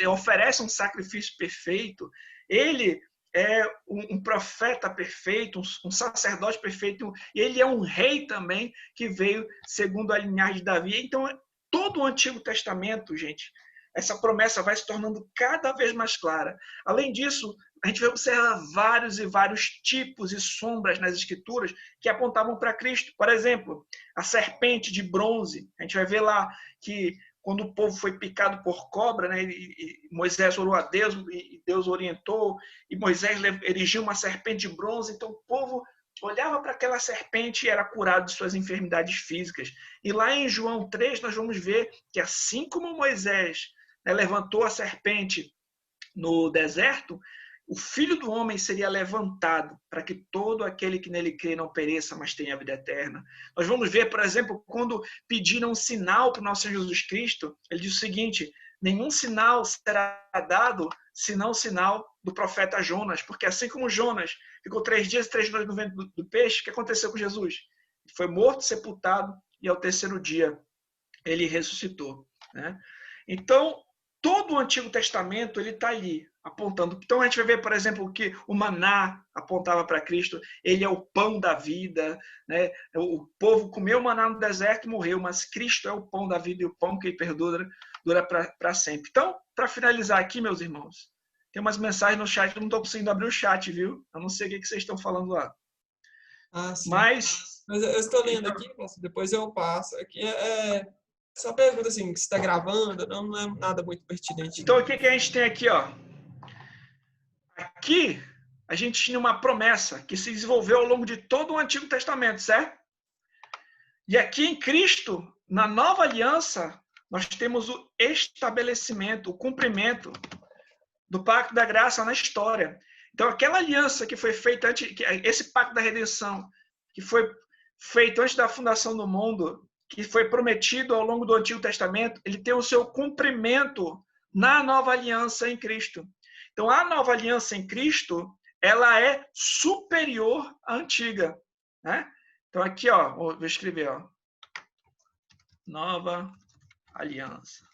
[SPEAKER 7] oferece um sacrifício perfeito. Ele é um profeta perfeito, um sacerdote perfeito, e ele é um rei também que veio segundo a linhagem de Davi. Então, todo o Antigo Testamento, gente, essa promessa vai se tornando cada vez mais clara. Além disso, a gente vai observar vários e vários tipos e sombras nas Escrituras que apontavam para Cristo. Por exemplo, a serpente de bronze. A gente vai ver lá que quando o povo foi picado por cobra, né, e Moisés orou a Deus, e Deus orientou, e Moisés erigiu uma serpente de bronze, então o povo olhava para aquela serpente e era curado de suas enfermidades físicas. E lá em João 3, nós vamos ver que assim como Moisés, né, levantou a serpente no deserto, o Filho do Homem seria levantado para que todo aquele que nele crê não pereça, mas tenha a vida eterna. Nós vamos ver, por exemplo, quando pediram um sinal para o nosso Senhor Jesus Cristo, ele diz o seguinte: nenhum sinal será dado, senão o sinal do profeta Jonas, porque assim como Jonas ficou 3 dias e 3 noites no ventre do peixe, o que aconteceu com Jesus? Ele foi morto, sepultado, e ao terceiro dia ele ressuscitou, né? Então, todo o Antigo Testamento ele está ali, apontando. Então a gente vai ver, por exemplo, que o maná apontava para Cristo, ele é o pão da vida, né? O povo comeu maná no deserto e morreu, mas Cristo é o pão da vida e o pão que perdura para sempre. Então, para finalizar aqui, meus irmãos, tem umas mensagens no chat, eu não estou conseguindo abrir o chat, viu? Eu não sei o que vocês estão falando lá.
[SPEAKER 1] Ah, sim.
[SPEAKER 7] Mas
[SPEAKER 1] eu estou lendo aqui, depois eu passo. Aqui só pergunta assim, se está gravando, não é nada muito pertinente.
[SPEAKER 7] Então, o que a gente tem aqui, ó? Aqui, a gente tinha uma promessa que se desenvolveu ao longo de todo o Antigo Testamento, certo? E aqui em Cristo, na nova aliança, nós temos o estabelecimento, o cumprimento do pacto da graça na história. Então, aquela aliança que foi feita antes, esse pacto da redenção, que foi feito antes da fundação do mundo, que foi prometido ao longo do Antigo Testamento, ele tem o seu cumprimento na nova aliança em Cristo. Então, a nova aliança em Cristo, ela é superior à antiga, né? Então, aqui, ó, vou escrever, ó, nova aliança.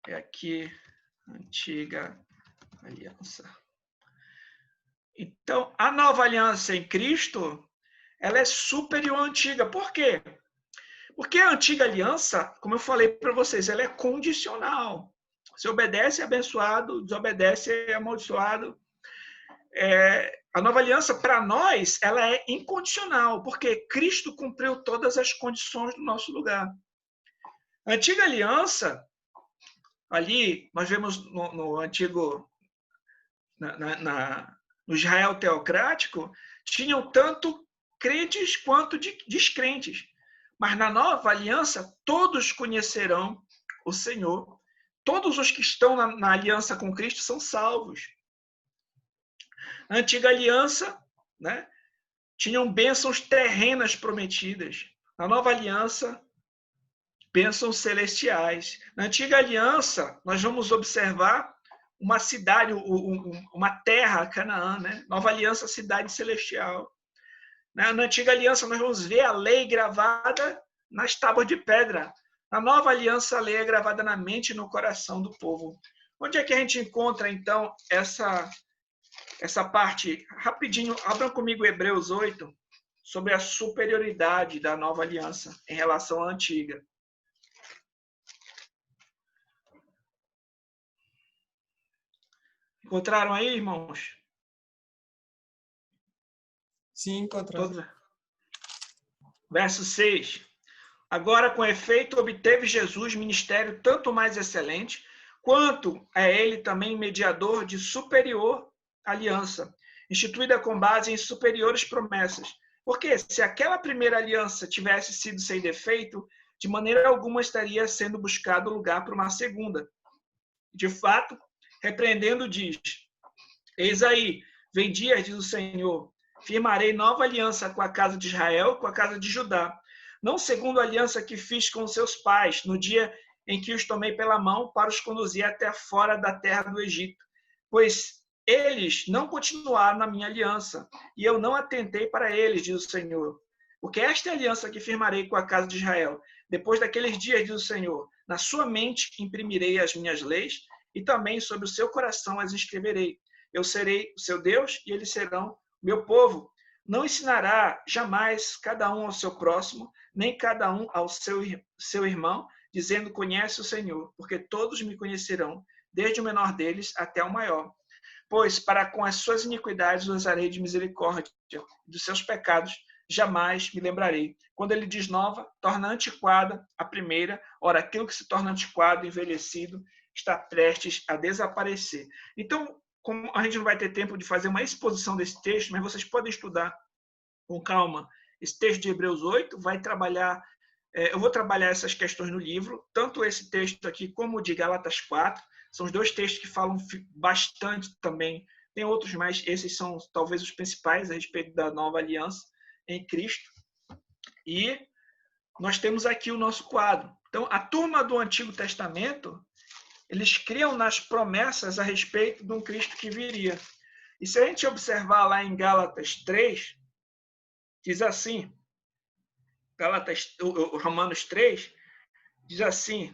[SPEAKER 7] É aqui, antiga aliança. Então, a nova aliança em Cristo, ela é superior à antiga. Por quê? Porque a antiga aliança, como eu falei para vocês, ela é condicional. Se obedece, é abençoado, desobedece, é amaldiçoado. A nova aliança, para nós, ela é incondicional, porque Cristo cumpriu todas as condições do nosso lugar. A antiga aliança, ali, nós vemos no antigo, no Israel teocrático, tinham tanto crentes quanto descrentes. Mas na nova aliança, todos conhecerão o Senhor. Todos os que estão na aliança com Cristo são salvos. Na antiga aliança, né, tinham bênçãos terrenas prometidas. Na nova aliança, bênçãos celestiais. Na antiga aliança, nós vamos observar uma cidade, uma terra, Canaã, né? Nova aliança, cidade celestial. Na antiga aliança, nós vamos ver a lei gravada nas tábuas de pedra. Na nova aliança, a lei é gravada na mente e no coração do povo. Onde é que a gente encontra, então, essa parte? Rapidinho, abram comigo Hebreus 8, sobre a superioridade da nova aliança em relação à antiga. Encontraram aí, irmãos?
[SPEAKER 1] Sim, encontramos.
[SPEAKER 7] Verso 6. Agora, com efeito, obteve Jesus ministério tanto mais excelente, quanto é ele também mediador de superior aliança, instituída com base em superiores promessas. Porque se aquela primeira aliança tivesse sido sem defeito, de maneira alguma estaria sendo buscado lugar para uma segunda. De fato, repreendendo, diz: eis aí, vem dias, diz o Senhor, firmarei nova aliança com a casa de Israel, com a casa de Judá, não segundo a aliança que fiz com seus pais, no dia em que os tomei pela mão para os conduzir até fora da terra do Egito, pois eles não continuaram na minha aliança, e eu não atentei para eles, diz o Senhor. Porque esta é a aliança que firmarei com a casa de Israel. Depois daqueles dias, diz o Senhor, na sua mente imprimirei as minhas leis, e também sobre o seu coração as escreverei. Eu serei o seu Deus, e eles serão meu povo. Não ensinará jamais cada um ao seu próximo, nem cada um ao seu irmão, dizendo: conhece o Senhor, porque todos me conhecerão, desde o menor deles até o maior. Pois para com as suas iniquidades usarei de misericórdia, dos seus pecados jamais me lembrarei. Quando ele diz nova, torna antiquada a primeira. Ora, aquilo que se torna antiquado, envelhecido, está prestes a desaparecer. Então, como a gente não vai ter tempo de fazer uma exposição desse texto, mas vocês podem estudar com calma esse texto de Hebreus 8, vai trabalhar, eu vou trabalhar essas questões no livro, tanto esse texto aqui como o de Gálatas 4, são os dois textos que falam bastante também, tem outros, mas esses são talvez os principais a respeito da nova aliança em Cristo. E nós temos aqui o nosso quadro. Então, a turma do Antigo Testamento, eles criam nas promessas a respeito de um Cristo que viria. E se a gente observar lá em Gálatas 3, diz assim, Romanos 3, diz assim,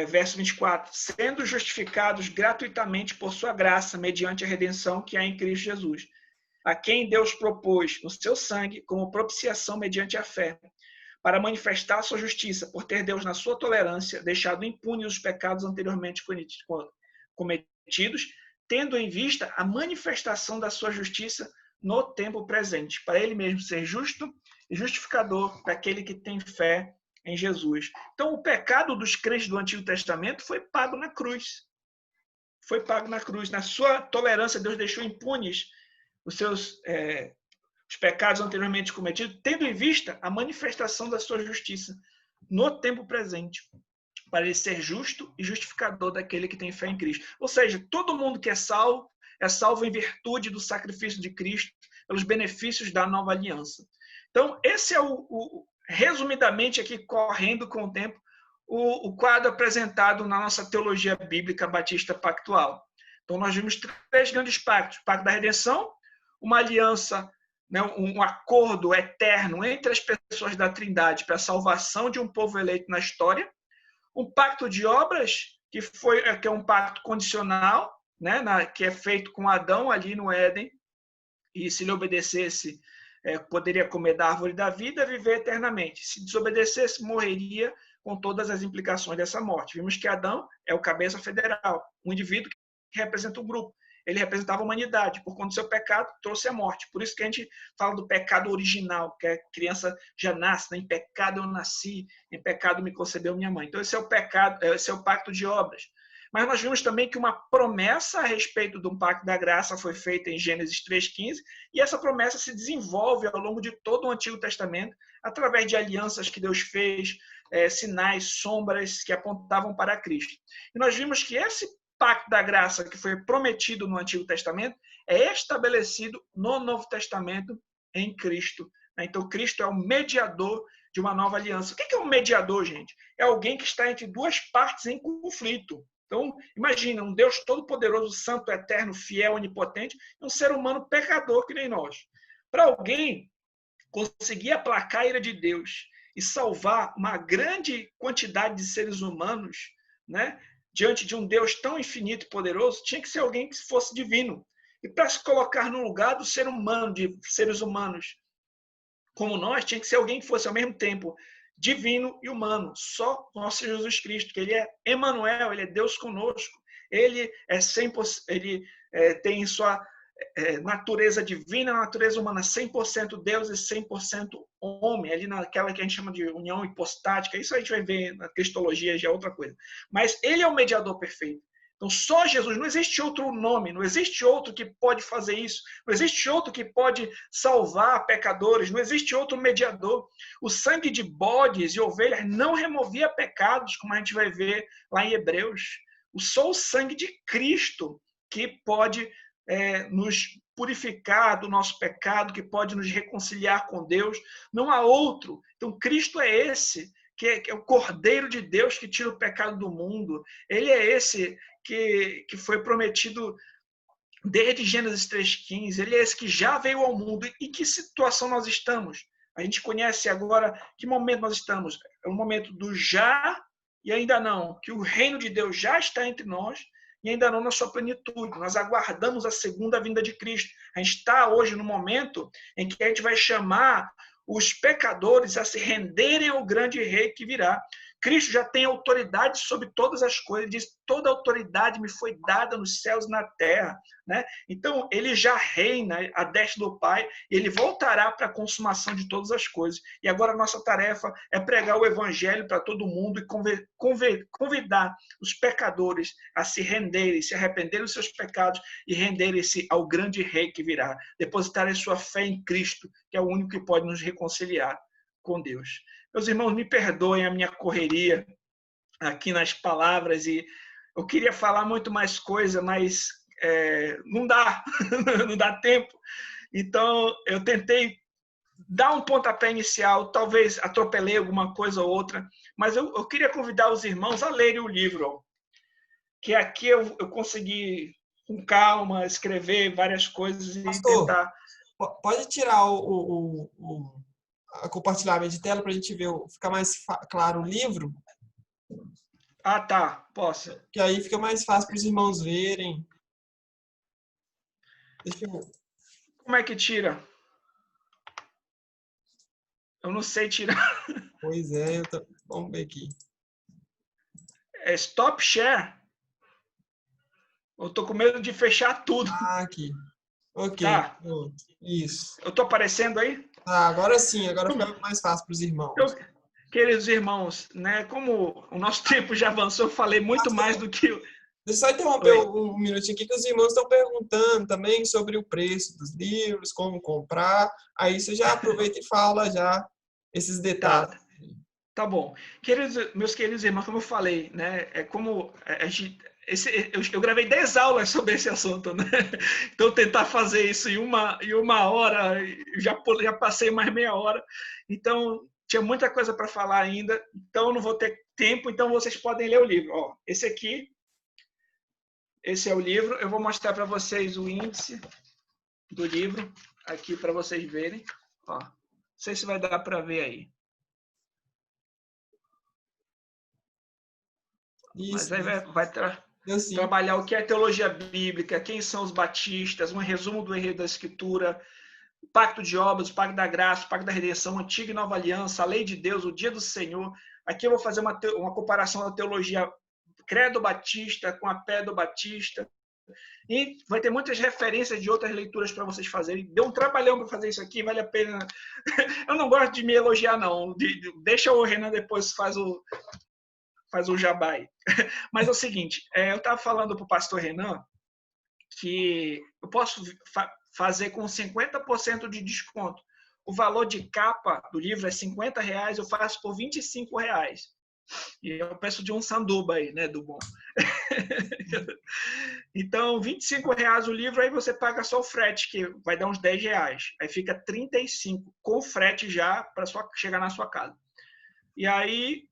[SPEAKER 7] verso 24, sendo justificados gratuitamente por sua graça, mediante a redenção que há em Cristo Jesus, a quem Deus propôs no seu sangue como propiciação mediante a fé, para manifestar a sua justiça, por ter Deus, na sua tolerância, deixado impunes os pecados anteriormente cometidos, tendo em vista a manifestação da sua justiça no tempo presente, para ele mesmo ser justo e justificador daquele que tem fé em Jesus. Então, o pecado dos crentes do Antigo Testamento foi pago na cruz. Foi pago na cruz. Na sua tolerância, Deus deixou impunes os pecados anteriormente cometidos, tendo em vista a manifestação da sua justiça no tempo presente, para ele ser justo e justificador daquele que tem fé em Cristo. Ou seja, todo mundo que é salvo em virtude do sacrifício de Cristo, pelos benefícios da nova aliança. Então, esse é resumidamente aqui, correndo com o tempo, o quadro apresentado na nossa teologia bíblica batista pactual. Então, nós vimos 3 grandes pactos: o pacto da redenção, uma aliança, né, um acordo eterno entre as pessoas da Trindade para a salvação de um povo eleito na história, um pacto de obras, que é um pacto condicional, né, que é feito com Adão ali no Éden, e se ele obedecesse, poderia comer da árvore da vida e viver eternamente. Se desobedecesse, morreria com todas as implicações dessa morte. Vimos que Adão é o cabeça federal, um indivíduo que representa um grupo. Ele representava a humanidade, por conta do seu pecado, trouxe a morte. Por isso que a gente fala do pecado original, que a criança já nasce, né? Em pecado eu nasci, em pecado me concebeu minha mãe. Então esse é o pecado, esse é o pacto de obras. Mas nós vimos também que uma promessa a respeito do pacto da graça foi feita em Gênesis 3,15, e essa promessa se desenvolve ao longo de todo o Antigo Testamento, através de alianças que Deus fez, sinais, sombras que apontavam para Cristo. E nós vimos que esse pacto da graça que foi prometido no Antigo Testamento é estabelecido no Novo Testamento em Cristo. Então, Cristo é o mediador de uma nova aliança. O que é um mediador, gente? É alguém que está entre duas partes em conflito. Então, imagina, um Deus todo-poderoso, santo, eterno, fiel, onipotente, e um ser humano pecador que nem nós. Para alguém conseguir aplacar a ira de Deus e salvar uma grande quantidade de seres humanos, né, diante de um Deus tão infinito e poderoso, tinha que ser alguém que fosse divino. E para se colocar no lugar do ser humano, de seres humanos como nós, tinha que ser alguém que fosse ao mesmo tempo divino e humano, só nosso Jesus Cristo, que ele é Emanuel, ele é Deus conosco, ele é 100%, ele tem sua natureza divina, natureza humana, 100% Deus e 100% homem, ali naquela que a gente chama de união hipostática. Isso a gente vai ver na cristologia, já é outra coisa. Mas ele é o mediador perfeito. Então, só Jesus, não existe outro nome, não existe outro que pode fazer isso, não existe outro que pode salvar pecadores, não existe outro mediador. O sangue de bodes e ovelhas não removia pecados, como a gente vai ver lá em Hebreus. Só o sangue de Cristo que pode nos purificar do nosso pecado, que pode nos reconciliar com Deus. Não há outro. Então, Cristo é esse, que é o Cordeiro de Deus que tira o pecado do mundo. Ele é esse que foi prometido desde Gênesis 3,15. Ele é esse que já veio ao mundo. E que situação nós estamos? A gente conhece agora que momento nós estamos. É o momento do já e ainda não. Que o reino de Deus já está entre nós e ainda não na sua plenitude. Nós aguardamos a segunda vinda de Cristo. A gente está hoje no momento em que a gente vai chamar os pecadores a se renderem ao grande rei que virá. Cristo já tem autoridade sobre todas as coisas. Ele diz, toda autoridade me foi dada nos céus e na terra. Né? Então, ele já reina à destra do Pai e ele voltará para a consumação de todas as coisas. E agora a nossa tarefa é pregar o evangelho para todo mundo e convidar os pecadores a se renderem, se arrependerem dos seus pecados e renderem-se ao grande rei que virá. Depositarem sua fé em Cristo, que é o único que pode nos reconciliar com Deus. Meus irmãos, me perdoem a minha correria aqui nas palavras e eu queria falar muito mais coisa, mas não dá, não dá tempo. Então, eu tentei dar um pontapé inicial, talvez atropelei alguma coisa ou outra, mas eu queria convidar os irmãos a lerem o livro, que aqui eu consegui, com calma, escrever várias coisas e
[SPEAKER 1] Pastor,
[SPEAKER 7] tentar...
[SPEAKER 1] Pode tirar o compartilhamento de tela para a gente ver, ficar mais claro o livro?
[SPEAKER 7] Ah, tá, posso.
[SPEAKER 1] Que aí fica mais fácil para os irmãos verem. Deixa eu...
[SPEAKER 7] Como é que tira? Eu não sei tirar.
[SPEAKER 1] Pois é, vamos ver aqui.
[SPEAKER 7] É stop share. Eu tô com medo de fechar tudo.
[SPEAKER 1] Ah, aqui. Ok.
[SPEAKER 7] Tá.
[SPEAKER 1] Pronto. Isso.
[SPEAKER 7] Eu tô aparecendo aí?
[SPEAKER 1] Ah, agora sim, agora fica mais fácil para os irmãos.
[SPEAKER 7] Queridos irmãos, né, como o nosso tempo já avançou, eu falei muito mais do que...
[SPEAKER 1] Deixa eu só interromper um minutinho aqui, que os irmãos estão perguntando também sobre o preço dos livros, como comprar. Aí você já aproveita e fala já esses detalhes.
[SPEAKER 7] Tá bom. Meus queridos irmãos, como eu falei, né, é como eu gravei 10 aulas sobre esse assunto, né? Então, tentar fazer isso em uma hora, já passei mais meia hora. Então, tinha muita coisa para falar ainda, então eu não vou ter tempo, então vocês podem ler o livro. Ó, esse é o livro. Eu vou mostrar para vocês o índice do livro, aqui para vocês verem. Ó, não sei se vai dar para ver aí. Mas
[SPEAKER 1] Isso,
[SPEAKER 7] aí vai
[SPEAKER 1] deu sim.
[SPEAKER 7] trabalhar o que é teologia bíblica, quem são os batistas, um resumo do enredo da Escritura, o pacto de obras, o pacto da graça, o pacto da redenção, antiga e nova aliança, a lei de Deus, o dia do Senhor. Aqui eu vou fazer uma comparação da teologia credo batista com a fé do batista. E vai ter muitas referências de outras leituras para vocês fazerem. Deu um trabalhão para fazer isso aqui, vale a pena. Eu não gosto de me elogiar, não. Deixa o Renan depois faz o jabá aí. Mas é o seguinte, eu estava falando para o pastor Renan que eu posso fazer com 50% de desconto. O valor de capa do livro é R$50, eu faço por R$25. E é o preço de um sanduba aí, né, do bom. Então, R$25 o livro, aí você paga só o frete, que vai dar uns R$10. Aí fica R$35, com frete já, para chegar na sua casa. E aí,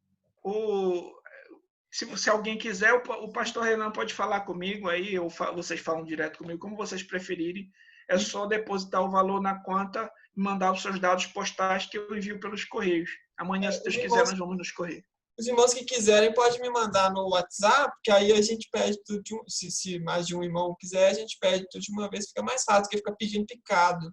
[SPEAKER 7] se alguém quiser, o pastor Renan pode falar comigo aí, ou vocês falam direto comigo, como vocês preferirem. É só depositar o valor na conta e mandar os seus dados postais que eu envio pelos correios. Amanhã, se Deus quiser, nós vamos nos correios.
[SPEAKER 1] Os irmãos que quiserem podem me mandar no WhatsApp, que aí a gente pede tudo se mais de um irmão quiser, a gente pede tudo de uma vez, fica mais fácil, porque fica pedindo picado.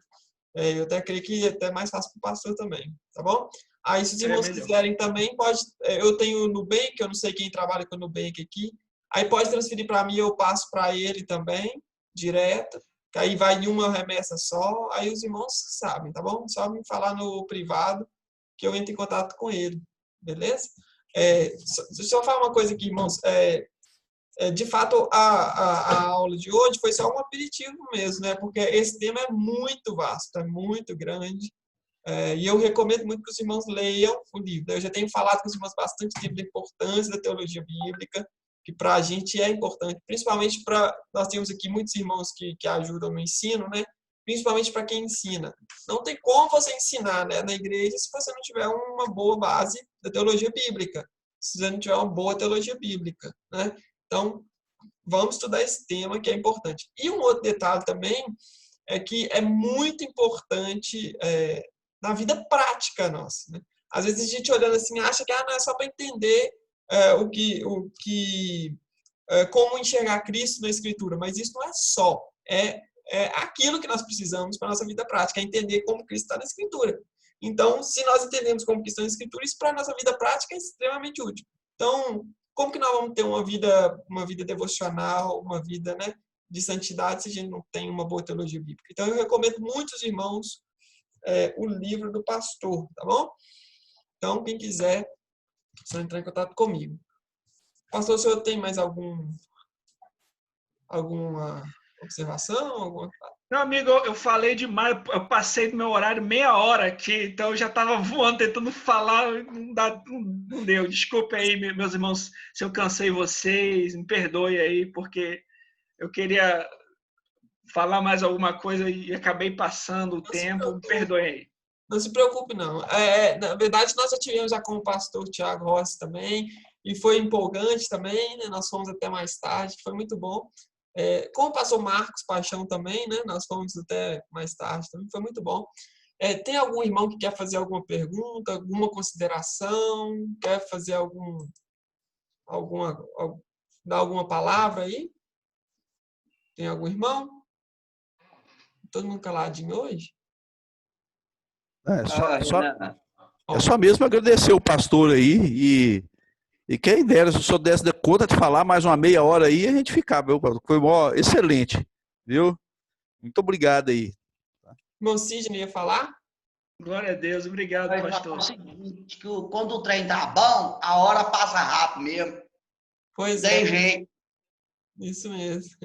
[SPEAKER 1] Eu até creio que é até mais fácil para o pastor também, tá bom? Aí, se os irmãos quiserem também, pode. Eu tenho o Nubank, eu não sei quem trabalha com o Nubank aqui. Aí pode transferir para mim, eu passo para ele também, direto. Que aí vai em uma remessa só. Aí os irmãos sabem, tá bom? Só me falar no privado que eu entro em contato com ele, beleza? Deixa eu falar uma coisa aqui, irmãos. De fato, a aula de hoje foi só um aperitivo mesmo, né? Porque esse tema é muito vasto, é muito grande. E eu recomendo muito que os irmãos leiam o livro. Eu já tenho falado com os irmãos bastante tempo da importância da teologia bíblica, que para a gente é importante, principalmente para... Nós temos aqui muitos irmãos que ajudam no ensino, né? Principalmente para quem ensina. Não tem como você ensinar, né, na igreja se você não tiver uma boa base da teologia bíblica, se você não tiver uma boa teologia bíblica, né? Então, vamos estudar esse tema que é importante. E um outro detalhe também é que é muito importante na vida prática nossa, né? Às vezes a gente olhando assim acha que não é só para entender como enxergar Cristo na Escritura, mas isso não é só. É aquilo que nós precisamos para a nossa vida prática, é entender como Cristo está na Escritura. Então, se nós entendemos como Cristo está na Escritura, isso para a nossa vida prática é extremamente útil. Então, como que nós vamos ter uma vida devocional, uma vida, né, de santidade, se a gente não tem uma boa teologia bíblica? Então, eu recomendo muito aos irmãos o livro do pastor, tá bom? Então, quem quiser, é só entrar em contato comigo. Pastor, o senhor tem mais alguma observação?
[SPEAKER 7] Não, amigo, eu falei demais, eu passei do meu horário meia hora aqui, então eu já estava voando, tentando falar, não deu. Desculpe aí, meus irmãos, se eu cansei vocês, me perdoe aí, porque eu queria falar mais alguma coisa e acabei passando o tempo, me perdoe aí.
[SPEAKER 1] Não se preocupe, não. Na verdade, nós já tivemos com o pastor Tiago Rossi também, e foi empolgante também, né? Nós fomos até mais tarde, foi muito bom. Com o pastor Marcos Paixão também, né? Nós fomos até mais tarde também, foi muito bom. Tem algum irmão que quer fazer alguma pergunta, alguma consideração, quer fazer dar alguma palavra aí? Tem algum irmão? Todo mundo caladinho hoje?
[SPEAKER 2] É só mesmo agradecer o pastor aí e quem dera, se o senhor desse conta de falar mais uma meia hora aí, a gente ficava, viu? Foi excelente, viu? Muito obrigado aí.
[SPEAKER 1] Irmão Sidney ia falar?
[SPEAKER 7] Glória a Deus, obrigado, pastor.
[SPEAKER 5] É o seguinte, que quando o trem tá bom, a hora passa rápido mesmo.
[SPEAKER 1] Pois
[SPEAKER 5] Tem jeito.
[SPEAKER 1] Isso mesmo.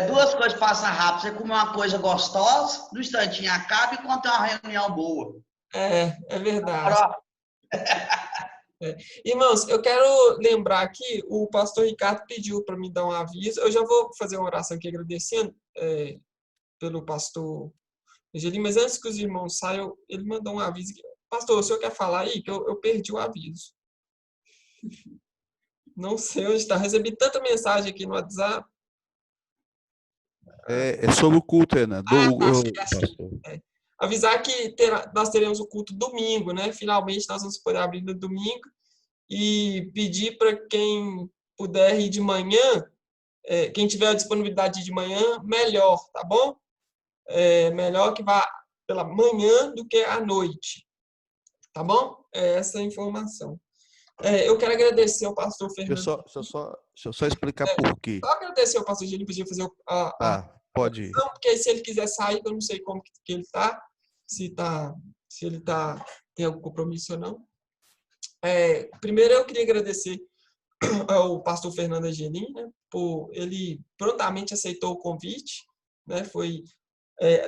[SPEAKER 5] Duas coisas que passam rápido. Você come uma coisa gostosa, no instantinho acaba e quando tem uma reunião boa.
[SPEAKER 1] É verdade. Irmãos, eu quero lembrar aqui, o pastor Ricardo pediu para me dar um aviso. Eu já vou fazer uma oração aqui agradecendo pelo pastor Angelim, mas antes que os irmãos saiam, ele mandou um aviso. Pastor, o senhor quer falar aí? Que eu perdi o aviso. Não sei onde está. Recebi tanta mensagem aqui no WhatsApp.
[SPEAKER 2] É sobre o culto, Renan.
[SPEAKER 1] Avisar que nós teremos o culto domingo, né? Finalmente nós vamos poder abrir no domingo e pedir para quem puder ir de manhã, quem tiver a disponibilidade de manhã, melhor, tá bom? Melhor que vá pela manhã do que à noite, tá bom? É essa a informação. Eu quero agradecer ao pastor Fernando.
[SPEAKER 2] Deixa eu só explicar por quê.
[SPEAKER 1] Só agradecer ao pastor Gênio, podia fazer a
[SPEAKER 2] pode ir.
[SPEAKER 1] porque aí, se ele quiser sair, eu não sei como que ele está, se ele tem algum compromisso ou não. Primeiro, eu queria agradecer ao pastor Fernando Angelim, né, por ele prontamente aceitou o convite, né,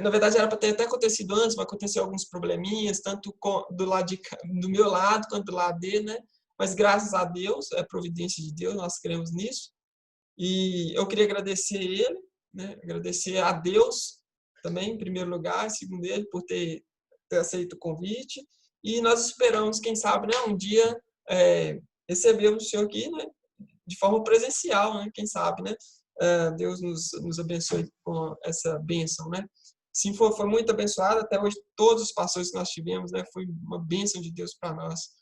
[SPEAKER 1] na verdade, era para ter até acontecido antes, mas aconteceu alguns probleminhas, tanto do meu lado quanto do lado dele, né, mas graças a Deus, é providência de Deus, nós cremos nisso, e eu queria agradecer ele, né, agradecer a Deus também, em primeiro lugar, e segundo ele, por ter aceito o convite, e nós esperamos, quem sabe, né, um dia receber o senhor aqui, né, de forma presencial, né, quem sabe, né, Deus nos abençoe com essa bênção, né. Sim, foi muito abençoado, até hoje todos os pastores que nós tivemos, né, foi uma bênção de Deus para nós.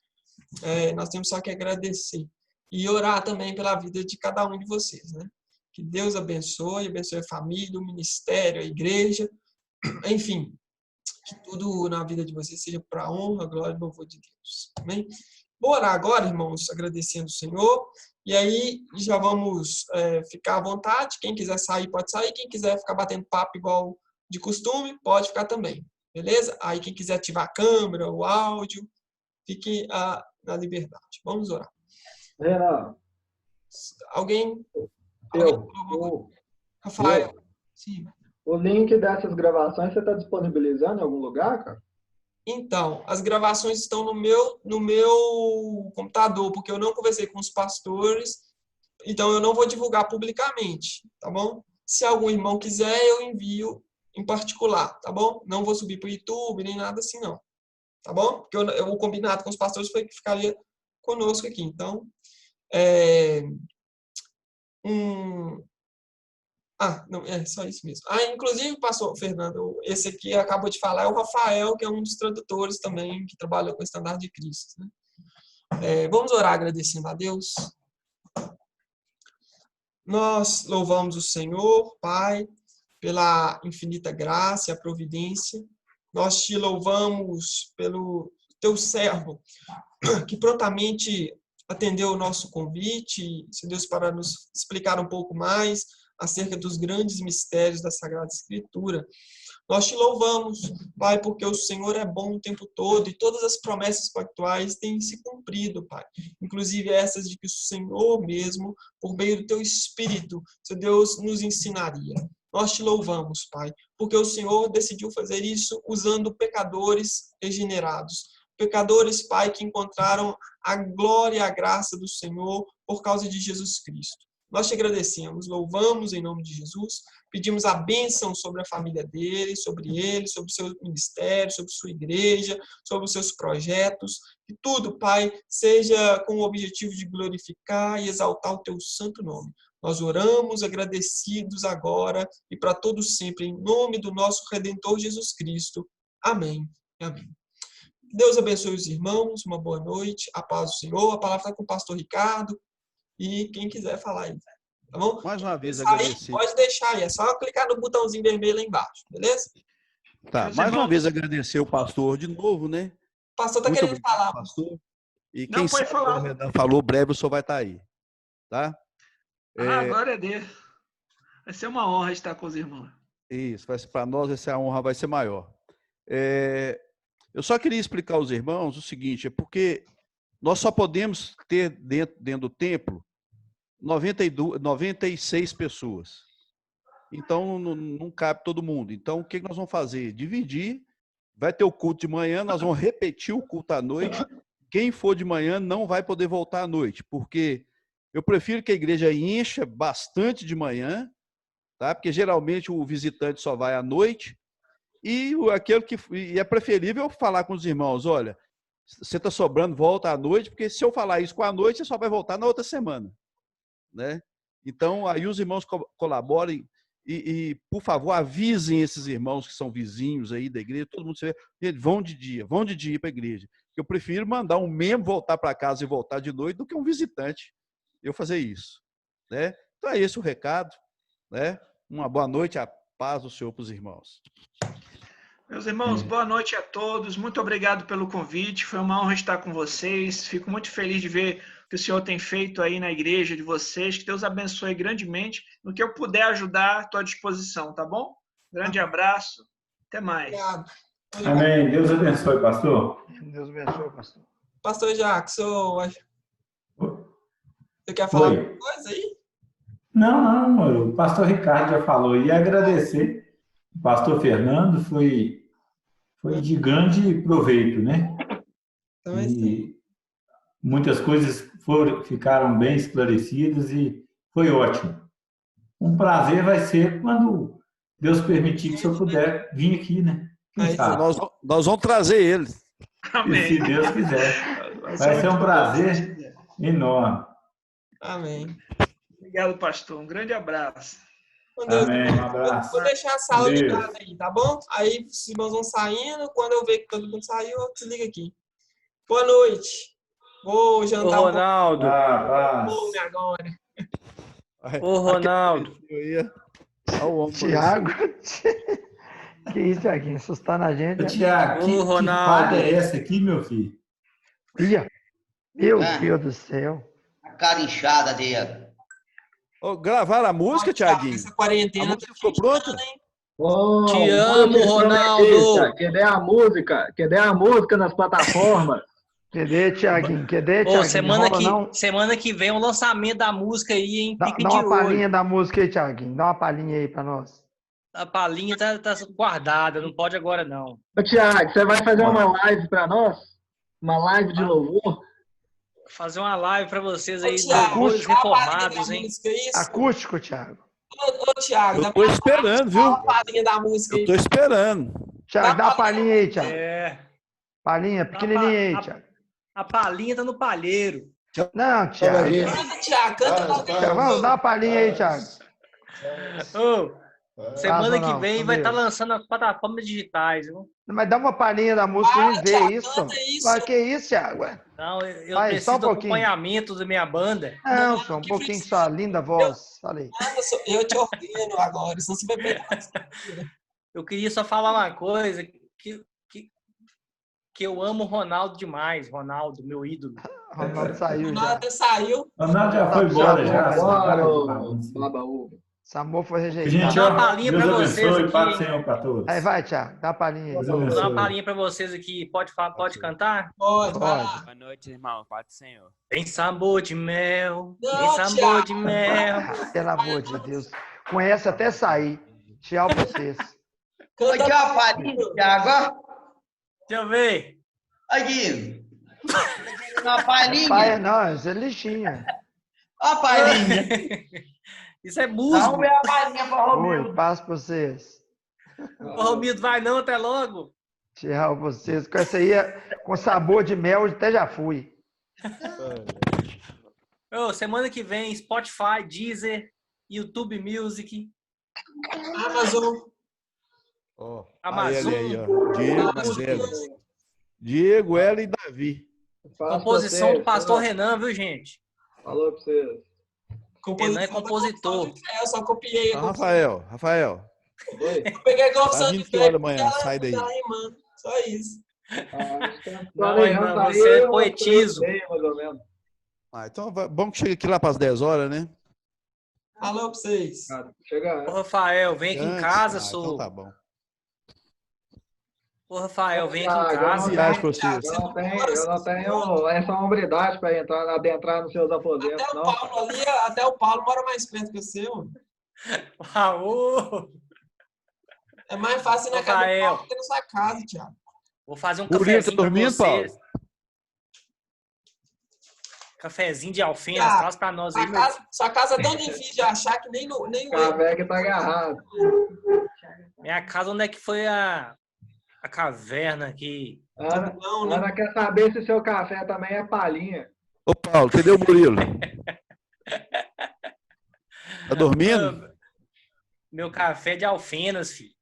[SPEAKER 1] Nós temos só que agradecer e orar também pela vida de cada um de vocês, né. Que Deus abençoe a família, o ministério, a igreja, enfim, que tudo na vida de vocês seja para a honra, glória e louvor de Deus. Amém? Vou orar agora, irmãos, agradecendo o Senhor, e aí já vamos ficar à vontade. Quem quiser sair, pode sair. Quem quiser ficar batendo papo igual de costume, pode ficar também. Beleza? Aí quem quiser ativar a câmera, o áudio, fique na liberdade. Vamos orar.
[SPEAKER 8] Renan,
[SPEAKER 1] Alguém Rafael. Sim.
[SPEAKER 8] O link dessas gravações você está disponibilizando em algum lugar, cara?
[SPEAKER 1] Então, as gravações estão no meu computador, porque eu não conversei com os pastores, então eu não vou divulgar publicamente, tá bom? Se algum irmão quiser, eu envio em particular, tá bom? Não vou subir para o YouTube, nem nada assim, não. Tá bom? Porque o combinado com os pastores foi que ficaria conosco aqui. Então, não, é só isso mesmo. Inclusive, pastor Fernando, esse aqui acabou de falar, é o Rafael, que é um dos tradutores também, que trabalha com o Estandarte de Cristo. Né? Vamos orar agradecendo a Deus. Nós louvamos o Senhor, Pai, pela infinita graça e a providência. Nós te louvamos pelo teu servo, que prontamente atendeu o nosso convite, Senhor Deus, para nos explicar um pouco mais acerca dos grandes mistérios da Sagrada Escritura. Nós te louvamos, Pai, porque o Senhor é bom o tempo todo e todas as promessas pactuais têm se cumprido, Pai. Inclusive essas de que o Senhor mesmo, por meio do teu Espírito, Senhor Deus, nos ensinaria. Nós te louvamos, Pai, porque o Senhor decidiu fazer isso usando pecadores regenerados. Pecadores, Pai, que encontraram a glória e a graça do Senhor por causa de Jesus Cristo. Nós te agradecemos, louvamos em nome de Jesus, pedimos a bênção sobre a família dele, sobre o seu ministério, sobre sua igreja, sobre os seus projetos, que tudo, Pai, seja com o objetivo de glorificar e exaltar o teu santo nome. Nós oramos agradecidos agora e para todos sempre, em nome do nosso Redentor Jesus Cristo. Amém. Amém. Deus abençoe os irmãos, uma boa noite, a paz do Senhor. A palavra está com o pastor Ricardo. E quem quiser falar aí, tá bom?
[SPEAKER 2] Mais uma vez,
[SPEAKER 1] agradecer. Pode deixar aí, é só clicar no botãozinho vermelho lá embaixo, beleza?
[SPEAKER 2] Tá, mais uma vez agradecer o pastor de novo, né?
[SPEAKER 1] O pastor tá querendo falar.
[SPEAKER 2] Pastor. E quem sabe, como o Renan falou, breve o senhor vai estar aí, tá?
[SPEAKER 7] Glória a Deus. Vai ser uma honra estar com os irmãos.
[SPEAKER 2] Isso, para nós essa honra vai ser maior. Eu só queria explicar aos irmãos o seguinte, é porque nós só podemos ter dentro do templo 96 pessoas. Então, não cabe todo mundo. Então, o que nós vamos fazer? Dividir. Vai ter o culto de manhã, nós vamos repetir o culto à noite. Quem for de manhã não vai poder voltar à noite, porque eu prefiro que a igreja encha bastante de manhã, tá? Porque geralmente o visitante só vai à noite. E é preferível falar com os irmãos, olha, você está sobrando, volta à noite, porque se eu falar isso com a noite, você só vai voltar na outra semana. Né? Então, aí os irmãos colaborem e, por favor, avisem esses irmãos que são vizinhos aí da igreja, todo mundo vão de dia para a igreja. Eu prefiro mandar um membro voltar para casa e voltar de noite do que um visitante eu fazer isso, né? Então é esse o recado, né? Uma boa noite, a paz do Senhor para os irmãos.
[SPEAKER 7] Meus irmãos, boa noite a todos. Muito obrigado pelo convite. Foi uma honra estar com vocês. Fico muito feliz de ver o que o Senhor tem feito aí na igreja de vocês. Que Deus abençoe grandemente. No que eu puder ajudar, estou à disposição, tá bom? Grande abraço. Até mais.
[SPEAKER 1] Obrigado.
[SPEAKER 9] Amém. Deus abençoe, pastor.
[SPEAKER 4] Deus abençoe, pastor.
[SPEAKER 1] Pastor Jackson, você quer falar
[SPEAKER 9] Oi.
[SPEAKER 1] alguma coisa aí?
[SPEAKER 9] Não, o pastor Ricardo já falou. E agradecer o pastor Fernando, foi de grande proveito, né?
[SPEAKER 1] Então,
[SPEAKER 9] E muitas coisas ficaram bem esclarecidas e foi ótimo. Um prazer vai ser quando Deus permitir que o senhor puder vir aqui, né? Quem sabe?
[SPEAKER 2] Nós vamos trazer ele.
[SPEAKER 9] E se Deus quiser. Vai ser um prazer enorme.
[SPEAKER 1] Amém.
[SPEAKER 7] Obrigado, pastor. Um grande abraço.
[SPEAKER 9] Amém. Um abraço.
[SPEAKER 1] Vou deixar a sala
[SPEAKER 9] Deus.
[SPEAKER 1] ligada aí, tá bom? Aí os irmãos vão saindo. Quando eu ver que todo mundo saiu, eu desligo aqui. Boa noite. Vou jantar
[SPEAKER 10] Ô, Ronaldo.
[SPEAKER 1] Vou agora.
[SPEAKER 10] Ô, Ronaldo.
[SPEAKER 4] Tiago. Que isso, Tiaguinho? Assustando a gente.
[SPEAKER 9] Tiago, que fada é essa aqui, meu filho?
[SPEAKER 4] Ia. Meu Deus do céu.
[SPEAKER 5] A cara inchada dele.
[SPEAKER 2] Gravaram a música, Tiaguinho?
[SPEAKER 1] Essa quarentena
[SPEAKER 2] a música ficou pronta?
[SPEAKER 10] Te amo, Ronaldo.
[SPEAKER 8] Cadê a música? Cadê a música nas plataformas?
[SPEAKER 4] Cadê, Tiaguinho? Cadê,
[SPEAKER 10] Ô,
[SPEAKER 4] Tiaguinho?
[SPEAKER 10] semana que vem é o lançamento da música aí, hein?
[SPEAKER 4] Dá uma palhinha da música aí, Tiaguinho. Dá uma palhinha aí pra nós.
[SPEAKER 10] A palhinha tá guardada, não pode agora, não.
[SPEAKER 8] Ô, Tiago, você vai fazer uma live pra nós? Uma live de louvor?
[SPEAKER 10] Fazer uma live pra vocês aí,
[SPEAKER 1] Thiago,
[SPEAKER 10] reformados, hein?
[SPEAKER 4] Acústico, Thiago.
[SPEAKER 1] Ô, Thiago.
[SPEAKER 2] Eu tô esperando, viu?
[SPEAKER 1] A palhinha da música aí.
[SPEAKER 2] Eu tô esperando.
[SPEAKER 4] Thiago, dá uma palhinha aí, Thiago. Palhinha, pequenininha aí, Thiago.
[SPEAKER 10] A palhinha tá no palheiro.
[SPEAKER 4] Não, Thiago.
[SPEAKER 1] Canta, Thiago. Canta
[SPEAKER 4] Vamos, dá uma palhinha aí, Thiago.
[SPEAKER 10] Semana que vem vai estar lançando as plataformas digitais, viu?
[SPEAKER 4] Mas dá uma palhinha da música e ver isso. Mas que isso, Thiago?
[SPEAKER 10] Não, eu
[SPEAKER 4] Vai,
[SPEAKER 10] preciso
[SPEAKER 4] só um
[SPEAKER 10] do
[SPEAKER 4] pouquinho.
[SPEAKER 10] acompanhamento da minha banda.
[SPEAKER 4] Não, só um pouquinho de sua linda voz. Fala aí.
[SPEAKER 1] Eu te ordeno agora, senão você vai pegar.
[SPEAKER 10] Eu queria só falar uma coisa, que eu amo o Ronaldo demais. Ronaldo, meu ídolo.
[SPEAKER 4] Ronaldo saiu já.
[SPEAKER 1] Ronaldo saiu.
[SPEAKER 9] Ronaldo já foi embora, já.
[SPEAKER 4] Samor foi rejeitado.
[SPEAKER 9] Gente,
[SPEAKER 10] Vou dar uma palhinha pra
[SPEAKER 9] Deus
[SPEAKER 10] vocês
[SPEAKER 9] abençoe,
[SPEAKER 10] aqui.
[SPEAKER 9] Pai do Senhor para todos.
[SPEAKER 4] Aí vai, Thiago. Dá uma palhinha aí.
[SPEAKER 9] Deus
[SPEAKER 10] Vou dar
[SPEAKER 9] abençoe.
[SPEAKER 10] uma palhinha pra vocês aqui. Pode cantar?
[SPEAKER 1] Pode.
[SPEAKER 11] Boa noite, irmão. Paz do Senhor.
[SPEAKER 10] Tem sabor de mel.
[SPEAKER 1] Não,
[SPEAKER 10] Tem sabor
[SPEAKER 1] Thiago.
[SPEAKER 10] de mel.
[SPEAKER 4] Pelo amor de Deus. Com essa até sair. Tchau pra vocês.
[SPEAKER 5] Aqui, ó, palhinha, Thiago.
[SPEAKER 10] Deixa eu ver.
[SPEAKER 5] Aqui. Uma palhinha.
[SPEAKER 4] Pai, não, isso é lixinho.
[SPEAKER 5] Ó a palhinha.
[SPEAKER 10] Isso é
[SPEAKER 5] Dá
[SPEAKER 10] musgo.
[SPEAKER 5] uma palhinha pra Romildo.
[SPEAKER 4] Oi, passo pra vocês.
[SPEAKER 10] Ô, Romildo, vai não, até logo.
[SPEAKER 4] Tchau pra vocês. Com essa aí, com sabor de mel, até já fui.
[SPEAKER 10] Ô, semana que vem, Spotify, Deezer, YouTube Music,
[SPEAKER 1] Amazon.
[SPEAKER 10] Amazon.
[SPEAKER 2] Aí, ó. Diego, Marcelo. Diego, ela e Davi.
[SPEAKER 10] Composição do pastor Renan, viu, gente?
[SPEAKER 8] Falou pra vocês.
[SPEAKER 10] Renan é compositor.
[SPEAKER 1] Eu só copiei.
[SPEAKER 2] Rafael.
[SPEAKER 1] Eu peguei a gravação
[SPEAKER 2] Tá
[SPEAKER 1] de
[SPEAKER 2] vindo que hora da
[SPEAKER 1] Felipe,
[SPEAKER 2] manhã? Sai daí.
[SPEAKER 1] tá rimando. Só isso.
[SPEAKER 10] Não, Renan, você é poetizo.
[SPEAKER 8] Mais ou menos.
[SPEAKER 2] Então, bom que chega aqui lá para as 10 horas, né?
[SPEAKER 1] Alô pra vocês.
[SPEAKER 8] Chega.
[SPEAKER 10] Ô, Rafael, vem aqui em casa,
[SPEAKER 2] Então
[SPEAKER 10] sou.
[SPEAKER 2] tá bom.
[SPEAKER 10] Ô, Rafael, vem aqui em
[SPEAKER 8] Eu
[SPEAKER 10] casa.
[SPEAKER 2] Viagem pra vocês.
[SPEAKER 8] Eu não tenho essa hombridade para adentrar nos seus aposentos,
[SPEAKER 1] Até o
[SPEAKER 8] não.
[SPEAKER 1] Paulo ali, até o Paulo mora mais perto que você, mano.
[SPEAKER 10] Raul.
[SPEAKER 1] É mais fácil ir na casa do
[SPEAKER 10] Rafael.
[SPEAKER 1] Paulo do que na sua casa, Thiago.
[SPEAKER 10] Vou fazer um
[SPEAKER 2] O Lito
[SPEAKER 10] cafezinho pra
[SPEAKER 2] dormindo,
[SPEAKER 10] vocês. Cafezinho de alfenas,
[SPEAKER 1] Ah,
[SPEAKER 10] traz pra nós aí, meu.
[SPEAKER 1] Sua casa é tão difícil de achar que nem o
[SPEAKER 8] Café que tá agarrado.
[SPEAKER 10] Minha casa, onde é que foi a caverna aqui?
[SPEAKER 8] Ana quer saber se seu café também é palhinha.
[SPEAKER 2] Ô, Paulo, cadê o Murilo? Tá dormindo?
[SPEAKER 10] Meu café de alfenas, filho.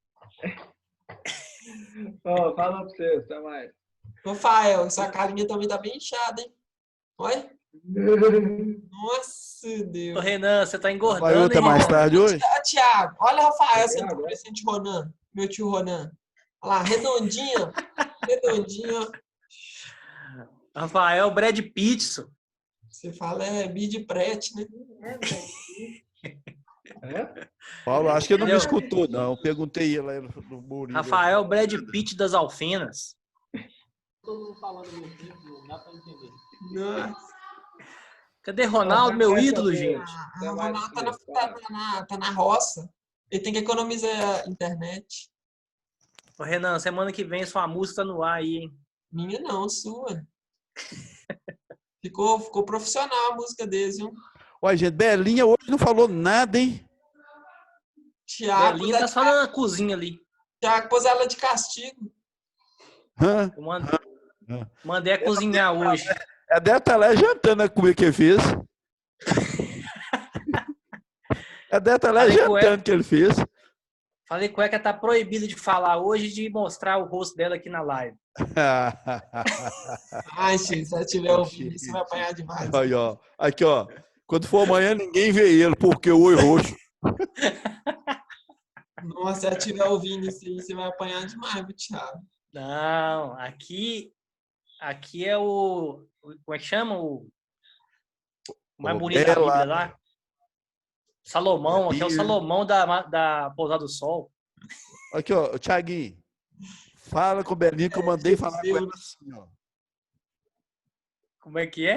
[SPEAKER 8] Fala pra vocês, até mais.
[SPEAKER 1] Rafael, essa carinha também tá bem inchada, hein? Oi? Nossa, Deus.
[SPEAKER 10] Ô, Renan, você tá
[SPEAKER 2] Vai
[SPEAKER 10] engordando,
[SPEAKER 2] outra
[SPEAKER 10] hein,
[SPEAKER 2] mais
[SPEAKER 10] Renan?
[SPEAKER 2] tarde hoje?
[SPEAKER 1] Tiago, olha o Rafael sendo parecente Ronan, meu tio Ronan. Olha lá, redondinho, redondinho.
[SPEAKER 10] Rafael Brad Pitt.
[SPEAKER 1] Você fala Bid Prete, né?
[SPEAKER 2] Paulo, acho que ele não me
[SPEAKER 10] Entendeu?
[SPEAKER 2] escutou, não. Eu perguntei lá no Murilo.
[SPEAKER 10] Rafael Brad Pitt das Alfenas.
[SPEAKER 6] Todo mundo falando ao mesmo tempo, não dá pra entender.
[SPEAKER 1] Nossa.
[SPEAKER 10] Cadê Ronaldo, meu ídolo, gente?
[SPEAKER 1] O Ronaldo tá na roça. Ele tem que economizar a internet.
[SPEAKER 10] Ô, Renan, semana que vem sua música tá no ar aí, hein?
[SPEAKER 1] Minha não, sua. Ficou profissional a música deles, viu?
[SPEAKER 2] Ué, gente, Belinha hoje não falou nada, hein?
[SPEAKER 1] Tiago,
[SPEAKER 10] Belinha tá só na cozinha ali.
[SPEAKER 1] Tiago pôs ela de castigo.
[SPEAKER 2] Hã?
[SPEAKER 10] Eu mandei a cozinhar hoje.
[SPEAKER 2] Ela deve estar lá jantando a comida que ele fez. Ela deve estar lá
[SPEAKER 10] Falei com
[SPEAKER 2] jantando
[SPEAKER 10] ela.
[SPEAKER 2] que ele fez.
[SPEAKER 10] Falei com ela que tá proibida de falar hoje, de mostrar o rosto dela aqui na live.
[SPEAKER 1] Ai, gente, se ela estiver ouvindo isso, vai apanhar demais.
[SPEAKER 2] Aí, ó. Aqui, ó. Quando for amanhã, ninguém vê ele, porque o oi roxo.
[SPEAKER 1] Nossa, se ela estiver ouvindo isso aí, você vai apanhar demais, viu, Thiago?
[SPEAKER 10] Não, aqui é o... Como é que chama? O mais bonito da Bíblia lá. Salomão, aqui é o Salomão da Pousada do Sol.
[SPEAKER 2] Aqui, ó, Thiaguinho. Fala com o Belinha que eu mandei falar com ela assim, ó.
[SPEAKER 10] Como é que é?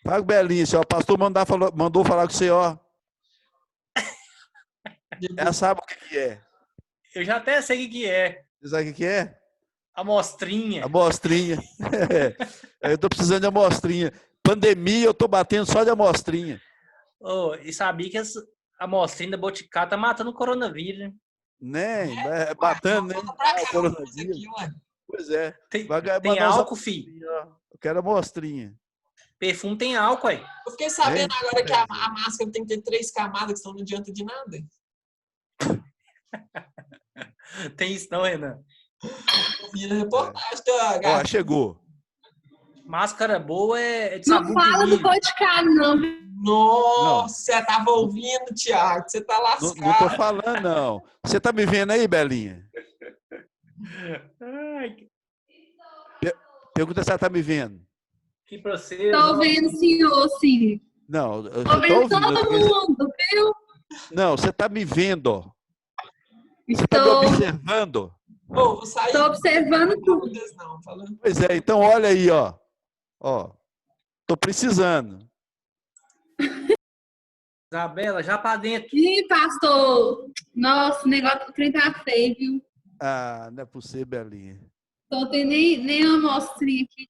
[SPEAKER 2] Fala com o Belinha, assim, ó. O pastor mandou falar com você, ó. Ela sabe o que é.
[SPEAKER 10] Eu já até sei o que é.
[SPEAKER 2] Você sabe o que é?
[SPEAKER 10] Amostrinha.
[SPEAKER 2] Amostrinha. Eu tô precisando de amostrinha. Pandemia, eu tô batendo só de amostrinha.
[SPEAKER 10] Oh, e sabia que essa amostrinha da Boticá tá matando o coronavírus, né?
[SPEAKER 2] Né? Batendo, né? O coronavírus. Pois é.
[SPEAKER 10] Tem álcool, filho.
[SPEAKER 2] Eu quero amostrinha.
[SPEAKER 10] Perfume tem álcool, aí.
[SPEAKER 1] Eu fiquei sabendo agora que a máscara tem que ter 3 camadas, que senão não adianta de nada.
[SPEAKER 10] Tem isso não, Renan?
[SPEAKER 1] Eu vi na reportagem da
[SPEAKER 2] Ó, chegou.
[SPEAKER 10] Máscara boa é de
[SPEAKER 12] Não
[SPEAKER 10] sabor
[SPEAKER 12] fala
[SPEAKER 10] de
[SPEAKER 12] do
[SPEAKER 10] milho.
[SPEAKER 12] Boticário, não.
[SPEAKER 1] Nossa, você tava ouvindo, Thiago. Você tá lascado.
[SPEAKER 2] Não tô falando, não. Você tá me vendo aí, Belinha? Pergunta se ela tá me vendo.
[SPEAKER 10] Que pra você.
[SPEAKER 12] Tô vendo, senhor, sim.
[SPEAKER 2] Não, eu
[SPEAKER 12] Tô vendo todo mundo, viu?
[SPEAKER 2] Não, você tá me vendo, ó. Você tá me
[SPEAKER 12] Estou.
[SPEAKER 2] observando?
[SPEAKER 1] Vou sair.
[SPEAKER 12] Tô observando tudo.
[SPEAKER 1] Não, falando.
[SPEAKER 2] Pois é, então olha aí, ó. Ó, tô precisando.
[SPEAKER 10] Isabela, já pra dentro.
[SPEAKER 12] Ih, pastor. Nossa, o negócio do trem tá feio, viu?
[SPEAKER 2] Ah, não é possível, Belinha.
[SPEAKER 12] Tô tendo nem uma amostrinha aqui.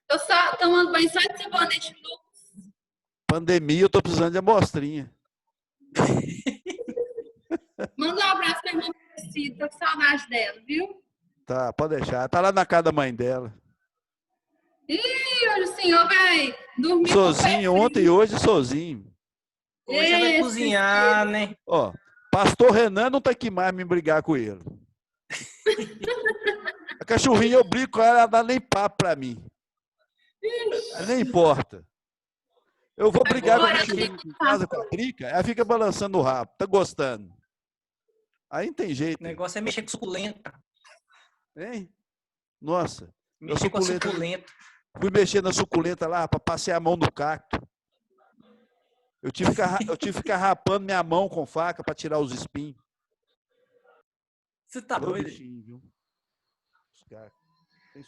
[SPEAKER 12] Tô só tomando banho só de sabonete Lux.
[SPEAKER 2] Pandemia, eu tô precisando de amostrinha.
[SPEAKER 12] Manda um abraço pra irmã Priscila, tô com saudade dela, viu?
[SPEAKER 2] Tá, pode deixar. Tá lá na casa da mãe dela.
[SPEAKER 12] Ih, hoje o senhor vai dormir
[SPEAKER 2] Sozinho, ontem e hoje sozinho.
[SPEAKER 10] Hoje você vai cozinhar, né?
[SPEAKER 2] Ó, pastor Renan não tá aqui mais me brigar com ele. A cachorrinha eu brigo com ela, ela dá nem papo pra mim. Nem importa. Eu vou brigar com a cachorrinha em casa com a brica, ela fica balançando o rabo. Tá gostando. Aí não tem jeito.
[SPEAKER 10] O negócio é mexer com suculenta.
[SPEAKER 2] Hein? Nossa.
[SPEAKER 10] Mexer com a suculenta.
[SPEAKER 2] Fui mexer na suculenta lá para passear a mão no cacto. Eu tive que ficar rapando minha mão com faca para tirar os espinhos.
[SPEAKER 10] Você tá doido?
[SPEAKER 2] Bichinho, viu?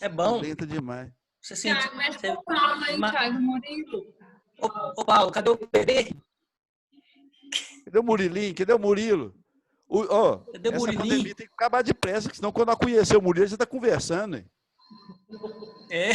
[SPEAKER 10] É bom.
[SPEAKER 2] Suculenta demais.
[SPEAKER 10] Você sente.
[SPEAKER 12] Thiago, mexe com o Paulo aí, Thiago Murilo.
[SPEAKER 10] Ô, Paulo, cadê o bebê?
[SPEAKER 2] Cadê o Murilinho? Cadê o Murilo?
[SPEAKER 10] Cadê o
[SPEAKER 2] essa
[SPEAKER 10] Murilinho?
[SPEAKER 2] pandemia tem que acabar depressa, porque senão quando eu conhecer o Murilo, você está conversando. Hein?
[SPEAKER 10] É.